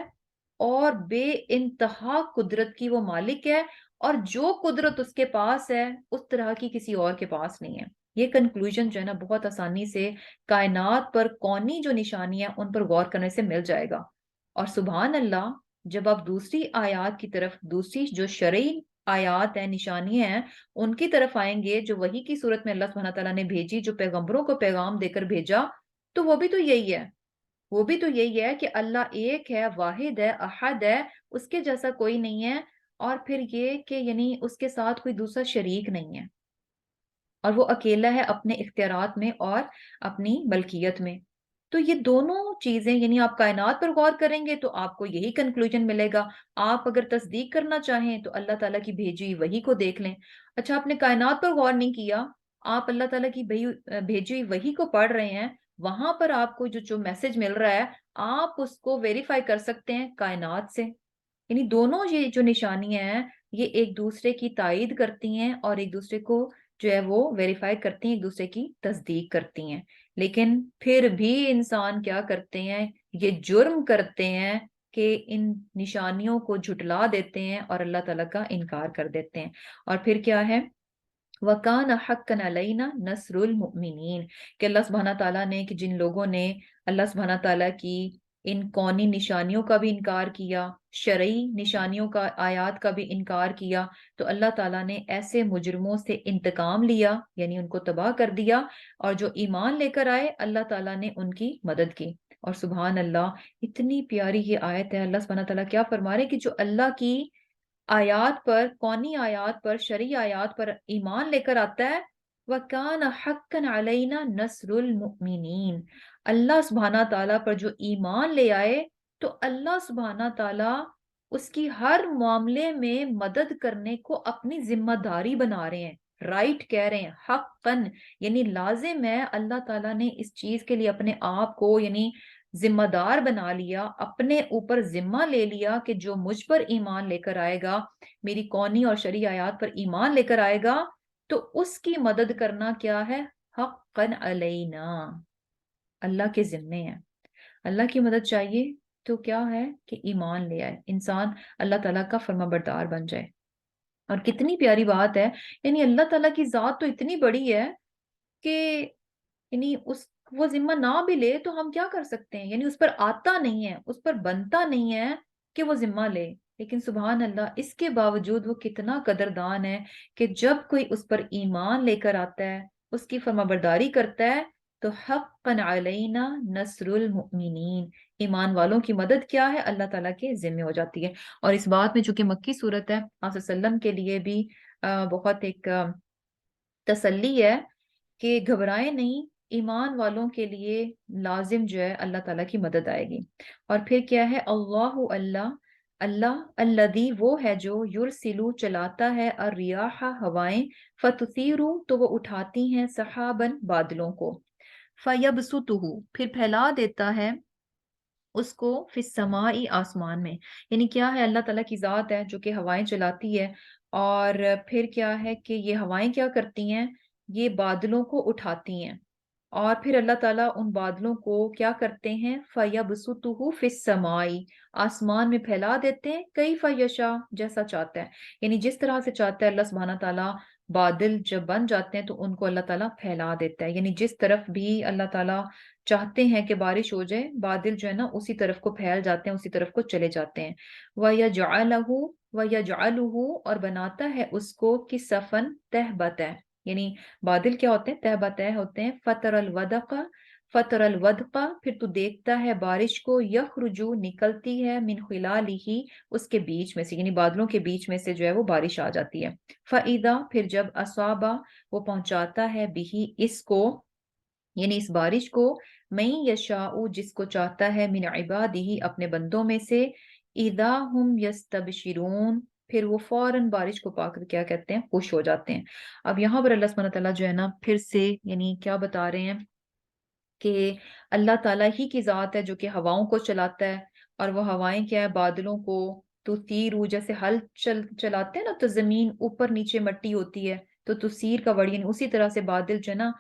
اور بے انتہا قدرت کی وہ مالک ہے، اور جو قدرت اس کے پاس ہے اس طرح کی کسی اور کے پاس نہیں ہے۔ یہ کنکلوژن جو ہے نا بہت آسانی سے کائنات پر کونی جو نشانی ہے ان پر غور کرنے سے مل جائے گا۔ اور سبحان اللہ، جب آپ دوسری آیات کی طرف، دوسری جو شرعی آیات ہیں، نشانیاں ہیں، ان کی طرف آئیں گے، جو وحی کی صورت میں اللہ سبحانہ تعالیٰ نے بھیجی، جو پیغمبروں کو پیغام دے کر بھیجا، تو وہ بھی تو یہی ہے، وہ بھی تو یہی ہے کہ اللہ ایک ہے، واحد ہے، احد ہے، اس کے جیسا کوئی نہیں ہے، اور پھر یہ کہ یعنی اس کے ساتھ کوئی دوسرا شریک نہیں ہے، اور وہ اکیلا ہے اپنے اختیارات میں اور اپنی ملکیت میں۔ تو یہ دونوں چیزیں، یعنی آپ کائنات پر غور کریں گے تو آپ کو یہی کنکلوژن ملے گا۔ آپ اگر تصدیق کرنا چاہیں تو اللہ تعالیٰ کی بھیجی وحی کو دیکھ لیں۔ اچھا، آپ نے کائنات پر غور نہیں کیا، آپ اللہ تعالیٰ کی بھیجی وحی کو پڑھ رہے ہیں، وہاں پر آپ کو جو میسج مل رہا ہے، آپ اس کو ویریفائی کر سکتے ہیں کائنات سے۔ یعنی دونوں یہ جو نشانیاں ہیں، یہ ایک دوسرے کی تائید کرتی ہیں، اور ایک دوسرے کو جو ہے وہ ویریفائی کرتی ہیں، ایک دوسرے کی تصدیق کرتی ہیں۔ لیکن پھر بھی انسان کیا کرتے ہیں، یہ جرم کرتے ہیں کہ ان نشانیوں کو جھٹلا دیتے ہیں اور اللہ تعالیٰ کا انکار کر دیتے ہیں۔ اور پھر کیا ہے، وَكَانَ حَقًّا عَلَيْنَا نَصْرُ الْمُؤْمِنِينَ، کہ اللہ سبحانہ تعالیٰ نے، کہ جن لوگوں نے اللہ سبحانہ تعالیٰ کی ان کونی نشانیوں کا بھی انکار کیا، شرعی نشانیوں کا، آیات کا بھی انکار کیا، تو اللہ تعالیٰ نے ایسے مجرموں سے انتقام لیا، یعنی ان کو تباہ کر دیا، اور جو ایمان لے کر آئے اللہ تعالیٰ نے ان کی مدد کی۔ اور سبحان اللہ، اتنی پیاری یہ آیت ہے، اللہ سبحانہ تعالیٰ کیا فرما رہے کہ جو اللہ کی آیات پر، کونی آیات پر، شرعی آیات پر ایمان لے کر آتا ہے، وَكَانَ حَقًّا عَلَيْنَا نَصْرُ الْمُؤْمِنِينَ، اللہ سبحانہ تعالیٰ پر جو ایمان لے آئے تو اللہ سبحانہ تعالیٰ اس کی ہر معاملے میں مدد کرنے کو اپنی ذمہ داری بنا رہے ہیں۔ رائٹ کہہ رہے ہیں، حقاً، یعنی لازم ہے، اللہ تعالیٰ نے اس چیز کے لیے اپنے آپ کو یعنی ذمہ دار بنا لیا، اپنے اوپر ذمہ لے لیا کہ جو مجھ پر ایمان لے کر آئے گا، میری کونی اور شرعی آیات پر ایمان لے کر آئے گا، تو اس کی مدد کرنا کیا ہے، حقاً علینا، اللہ کے ذمے ہے۔ اللہ کی مدد چاہیے تو کیا ہے کہ ایمان لے آئے انسان، اللہ تعالیٰ کا فرما بردار بن جائے۔ اور کتنی پیاری بات ہے، یعنی اللہ تعالیٰ کی ذات تو اتنی بڑی ہے کہ یعنی وہ ذمہ نہ بھی لے تو ہم کیا کر سکتے ہیں، یعنی اس پر آتا نہیں ہے، اس پر بنتا نہیں ہے کہ وہ ذمہ لے، لیکن سبحان اللہ اس کے باوجود وہ کتنا قدردان ہے کہ جب کوئی اس پر ایمان لے کر آتا ہے، اس کی فرما برداری کرتا ہے، تو حقا علینا نصر المؤمنین، ایمان والوں کی مدد کیا ہے، اللہ تعالیٰ کے ذمہ ہو جاتی ہے۔ اور اس بات میں چونکہ مکی صورت ہے، آپ صلی اللہ علیہ وسلم کے لیے بھی بہت ایک تسلی ہے کہ گھبرائے نہیں، ایمان والوں کے لیے لازم جو ہے اللہ تعالیٰ کی مدد آئے گی۔ اور پھر کیا ہے، اللہ، اللہ، اللہ الذی وہ ہے جو یرسلو چلاتا ہے، الریاح ہوائیں، فتثیرو تو وہ اٹھاتی ہیں، سحابن بادلوں کو، فیبسطہ پھر پھیلا دیتا ہے اس کو، فی السمائی آسمان میں، یعنی کیا ہے، اللہ تعالیٰ کی ذات ہے جو کہ ہوائیں چلاتی ہے، اور پھر کیا ہے کہ یہ ہوائیں کیا کرتی ہیں، یہ بادلوں کو اٹھاتی ہیں، اور پھر اللہ تعالیٰ ان بادلوں کو کیا کرتے ہیں، فَيَبْسُطُهُ فِي السَّمَاءِ آسمان میں پھیلا دیتے ہیں، کیف یشاء جیسا چاہتا ہے، یعنی جس طرح سے چاہتا ہے اللہ سبحانہ تعالیٰ، بادل جب بن جاتے ہیں تو ان کو اللہ تعالیٰ پھیلا دیتا ہے، یعنی جس طرف بھی اللہ تعالیٰ چاہتے ہیں کہ بارش ہو جائے، بادل جو ہے نا اسی طرف کو پھیل جاتے ہیں، اسی طرف کو چلے جاتے ہیں۔ وَيَجْعَلُهُ وَيَجْعَلُهُ اور بناتا ہے اس کو، کِسَفًا تہبتا ہے، یعنی بادل کیا ہوتے ہیں، تہبتہ ہوتے ہیں، فطر الودق، فطر الودق پھر تو دیکھتا ہے بارش کو، یخرجو نکلتی ہے، من خلالہ اس کے بیچ میں سے، یعنی بادلوں کے بیچ میں سے جو ہے وہ بارش آ جاتی ہے، فَإِذَا پھر جب اصابہ وہ پہنچاتا ہے، بہی اس کو، یعنی اس بارش کو، میں یشاء جس کو چاہتا ہے، من عبادہ اپنے بندوں میں سے، اذا ہم یستبشرون پھر وہ فوراً بارش کو پا کر کیا کہتے ہیں، خوش ہو جاتے ہیں۔ اب یہاں پر اللہ سبحانہ تعالیٰ جو ہے نا پھر سے یعنی کیا بتا رہے ہیں کہ اللہ تعالیٰ ہی کی ذات ہے جو کہ ہواؤں کو چلاتا ہے، اور وہ ہوائیں کیا ہے، بادلوں کو، تو تیرو جیسے ہل چلاتے ہیں نا تو زمین اوپر نیچے مٹی ہوتی ہے، تو تسیر کا وڑی، یعنی اسی طرح سے بادل جو ہے نا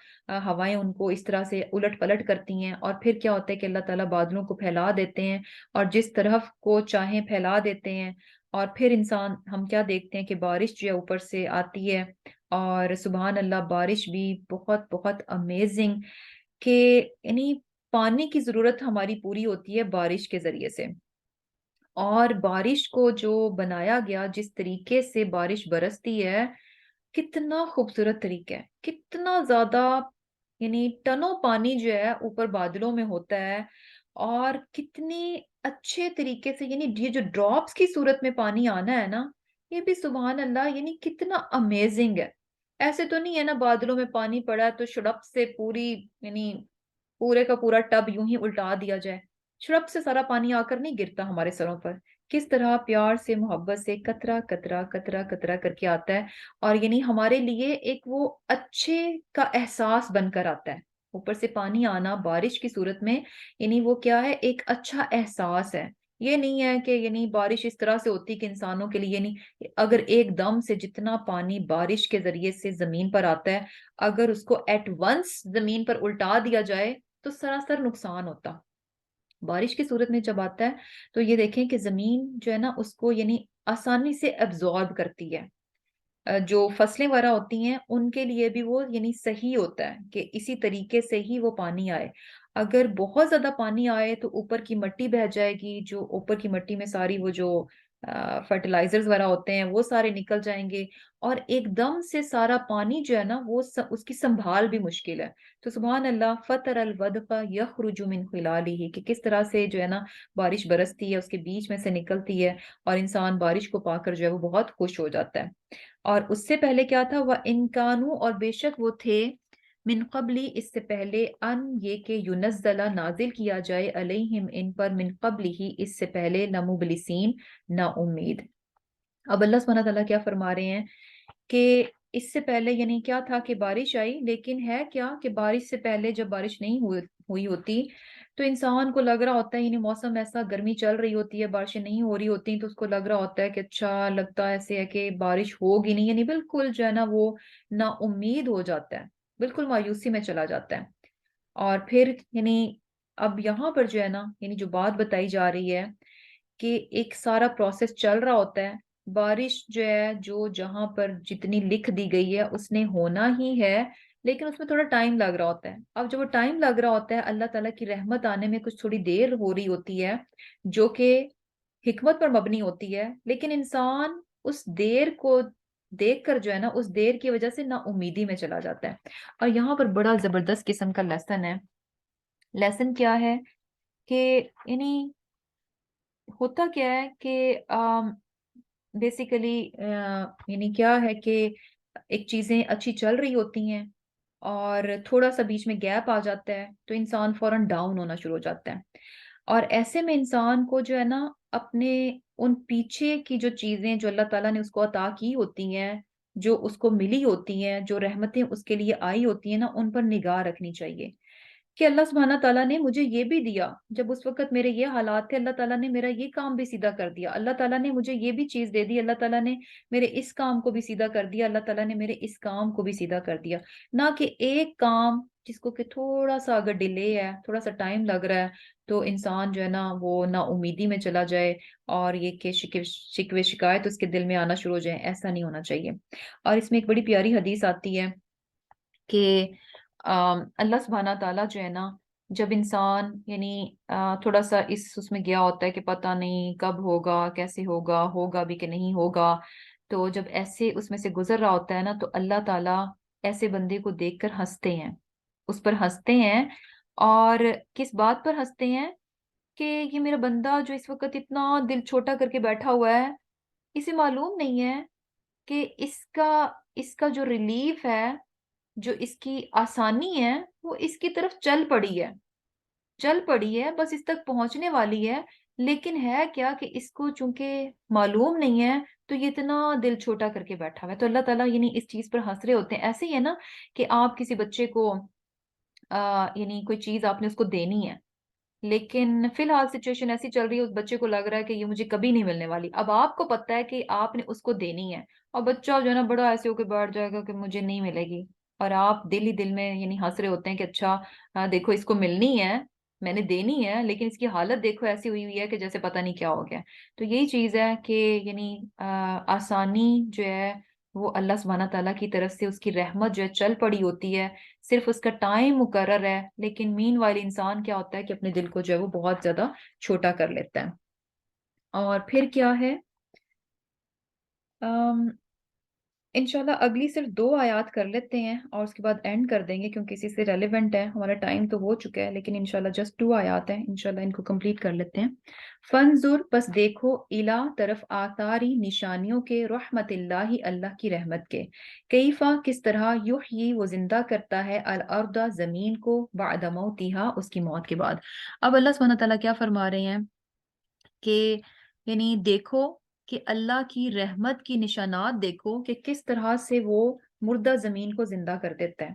ہوائیں ان کو اس طرح سے الٹ پلٹ کرتی ہیں، اور پھر کیا ہوتا ہے کہ اللہ تعالیٰ بادلوں کو پھیلا دیتے ہیں اور جس طرف کو چاہیں پھیلا دیتے ہیں، اور پھر انسان ہم کیا دیکھتے ہیں کہ بارش جو ہے اوپر سے آتی ہے، اور سبحان اللہ بارش بھی بہت بہت امیزنگ، کہ یعنی پانی کی ضرورت ہماری پوری ہوتی ہے بارش کے ذریعے سے، اور بارش کو جو بنایا گیا، جس طریقے سے بارش برستی ہے، کتنا خوبصورت طریقہ ہے، کتنا زیادہ یعنی ٹنوں پانی جو ہے اوپر بادلوں میں ہوتا ہے، اور کتنی اچھے طریقے سے، یعنی یہ جو ڈراپس کی صورت میں پانی آنا ہے نا، یہ بھی سبحان اللہ یعنی کتنا امیزنگ ہے۔ ایسے تو نہیں ہے نا بادلوں میں پانی پڑا ہے تو شڑپ سے پوری یعنی پورے کا پورا ٹب یوں ہی الٹا دیا جائے، شڑپ سے سارا پانی آ کر نہیں گرتا ہمارے سروں پر، کس طرح پیار سے، محبت سے، قطرہ قطرہ قطرہ قطرہ کر کے آتا ہے، اور یعنی ہمارے لیے ایک وہ اچھے کا احساس بن کر آتا ہے، اوپر سے پانی آنا بارش کی صورت میں، یعنی وہ کیا ہے، ایک اچھا احساس ہے، یہ نہیں ہے کہ یعنی بارش اس طرح سے ہوتی کہ انسانوں کے لیے، یعنی اگر ایک دم سے جتنا پانی بارش کے ذریعے سے زمین پر آتا ہے، اگر اس کو ایٹ ونس زمین پر الٹا دیا جائے تو سراسر نقصان ہوتا۔ بارش کی صورت میں جب آتا ہے تو یہ دیکھیں کہ زمین جو ہے نا اس کو یعنی آسانی سے ایبزارب کرتی ہے۔ جو فصلیں وغیرہ ہوتی ہیں ان کے لیے بھی وہ یعنی صحیح ہوتا ہے کہ اسی طریقے سے ہی وہ پانی آئے۔ اگر بہت زیادہ پانی آئے تو اوپر کی مٹی بہہ جائے گی، جو اوپر کی مٹی میں ساری وہ جو فرٹیلائزرز وغیرہ ہوتے ہیں وہ سارے نکل جائیں گے، اور ایک دم سے سارا پانی جو ہے نا وہ اس کی سنبھال بھی مشکل ہے۔ تو سبحان اللہ، فطر الودق یخرج من خلالہ، کہ کس طرح سے جو ہے نا بارش برستی ہے، اس کے بیچ میں سے نکلتی ہے، اور انسان بارش کو پا کر جو ہے وہ بہت خوش ہو جاتا ہے۔ اور اس سے پہلے کیا تھا، وہ انکانو، اور بے شک وہ تھے، من قبلی، اس سے پہلے، ان یہ کہ ینزل نازل کیا جائے، علیہم ان پر، من قبل ہی اس سے پہلے، لمبلسین نا امید۔ اب اللہ سبحانہ تعالیٰ کیا فرما رہے ہیں کہ اس سے پہلے یعنی کیا تھا کہ بارش آئی، لیکن ہے کیا کہ بارش سے پہلے جب بارش نہیں ہوئی ہوتی تو انسان کو لگ رہا ہوتا ہے، یعنی موسم ایسا، گرمی چل رہی ہوتی ہے، بارشیں نہیں ہو رہی ہوتی تو اس کو لگ رہا ہوتا ہے کہ اچھا لگتا ہے، ایسے ہے کہ بارش ہوگی نہیں، یعنی بالکل جو ہے نا وہ نا امید ہو جاتا ہے، بالکل مایوسی میں چلا جاتا ہے۔ اور پھر یعنی اب یہاں پر جو ہے نا یعنی جو بات بتائی جا رہی ہے کہ ایک سارا پروسیس چل رہا ہوتا ہے، بارش جو ہے جو جہاں پر جتنی لکھ دی گئی ہے اس نے ہونا ہی ہے، لیکن اس میں تھوڑا ٹائم لگ رہا ہوتا ہے۔ اب جب وہ ٹائم لگ رہا ہوتا ہے، اللہ تعالیٰ کی رحمت آنے میں کچھ تھوڑی دیر ہو رہی ہوتی ہے، جو کہ حکمت پر مبنی ہوتی ہے، لیکن انسان اس دیر کو دیکھ کر جو ہے نا اس دیر کی وجہ سے نا امیدی میں چلا جاتا ہے۔ اور یہاں پر بڑا زبردست قسم کا لیسن ہے۔ لیسن کیا ہے کہ یعنی ہوتا کیا ہے کہ بیسیکلی یعنی کیا ہے کہ ایک چیزیں اچھی چل رہی ہوتی ہیں اور تھوڑا سا بیچ میں گیپ آ جاتا ہے تو انسان فوراً ڈاؤن ہونا شروع ہو جاتا ہے، اور ایسے میں انسان کو جو ہے نا اپنے ان پیچھے کی جو چیزیں جو اللہ تعالیٰ نے اس کو عطا کی ہوتی ہیں، جو اس کو ملی ہوتی ہیں، جو رحمتیں اس کے لیے آئی ہوتی ہیں نا، ان پر نگاہ رکھنی چاہیے کہ اللہ سبحانہ تعالیٰ نے مجھے یہ بھی دیا، جب اس وقت میرے یہ حالات تھے اللہ تعالیٰ نے میرا یہ کام بھی سیدھا کر دیا، اللہ تعالیٰ نے مجھے یہ بھی چیز دے دی، اللہ تعالیٰ نے میرے اس کام کو بھی سیدھا کر دیا، اللہ تعالیٰ نے میرے اس کام کو بھی سیدھا کر دیا۔ نہ کہ ایک کام جس کو کہ تھوڑا سا اگر ڈیلے ہے، تھوڑا سا ٹائم لگ رہا ہے، تو انسان جو ہے نا وہ نا امیدی میں چلا جائے اور یہ کہ شکوے شکایت اس کے دل میں آنا شروع ہو جائے، ایسا نہیں ہونا چاہیے۔ اور اس میں ایک بڑی پیاری حدیث آتی ہے کہ اللہ سبحانہ تعالیٰ جو ہے نا جب انسان یعنی تھوڑا سا اس میں گیا ہوتا ہے کہ پتہ نہیں کب ہوگا، کیسے ہوگا، ہوگا بھی کہ نہیں ہوگا، تو جب ایسے اس میں سے گزر رہا ہوتا ہے نا تو اللہ تعالیٰ ایسے بندے کو دیکھ کر ہنستے ہیں، اس پر ہنستے ہیں۔ اور کس بات پر ہنستے ہیں کہ یہ میرا بندہ جو اس وقت اتنا دل چھوٹا کر کے بیٹھا ہوا ہے، اسے معلوم نہیں ہے کہ اس کا جو ریلیف ہے، جو اس کی آسانی ہے، وہ اس کی طرف چل پڑی ہے، بس اس تک پہنچنے والی ہے، لیکن ہے کیا کہ اس کو چونکہ معلوم نہیں ہے تو یہ اتنا دل چھوٹا کر کے بیٹھا ہوا ہے۔ تو اللہ تعالیٰ یعنی اس چیز پر ہنس رہے ہوتے ہیں۔ ایسے ہی ہے نا کہ آپ کسی بچے کو یعنی کوئی چیز آپ نے اس کو دینی ہے، لیکن فی الحال سچویشن ایسی چل رہی ہے، اس بچے کو لگ رہا ہے کہ یہ مجھے کبھی نہیں ملنے والی، اب آپ کو پتا ہے کہ آپ نے اس کو دینی ہے، اور بچہ جو ہے نا بڑا ایسے ہو کے بیٹھ جائے گا کہ مجھے نہیں ملے گی، اور آپ دل ہی دل میں یعنی ہنس رہے ہوتے ہیں کہ اچھا دیکھو اس کو ملنی ہے، میں نے دینی ہے، لیکن اس کی حالت دیکھو ایسی ہوئی ہوئی ہے کہ جیسے پتہ نہیں کیا ہو گیا۔ تو یہی چیز ہے کہ یعنی آسانی جو ہے وہ اللہ سبحانہ تعالیٰ کی طرف سے، اس کی رحمت جو ہے چل پڑی ہوتی ہے، صرف اس کا ٹائم مقرر ہے، لیکن مین وائل انسان کیا ہوتا ہے کہ اپنے دل کو جو ہے وہ بہت زیادہ چھوٹا کر لیتا ہے۔ اور پھر کیا ہے، انشاءاللہ اگلی صرف 2 آیات کر لیتے ہیں اور اس کے بعد اینڈ کر دیں گے، کیونکہ اسی سے ریلیونٹ ہے، ہمارا ٹائم تو ہو چکا ہے، لیکن انشاءاللہ جسٹ 2 آیات ہیں، انشاءاللہ ان کو کمپلیٹ کر لیتے ہیں۔ فنظر، پس دیکھو، الا، طرف، آثاری، نشانیوں کے، رحمت اللہ، اللہ کی رحمت کے، کیفا، کس طرح، یحیی، وہ زندہ کرتا ہے، الارض، زمین کو، بعد موتہا، اس کی موت کے بعد۔ اب اللہ سبحانہ تعالیٰ کیا فرما رہے ہیں کہ یعنی دیکھو کہ اللہ کی رحمت کی نشانات دیکھو کہ کس طرح سے وہ مردہ زمین کو زندہ کر دیتا ہے۔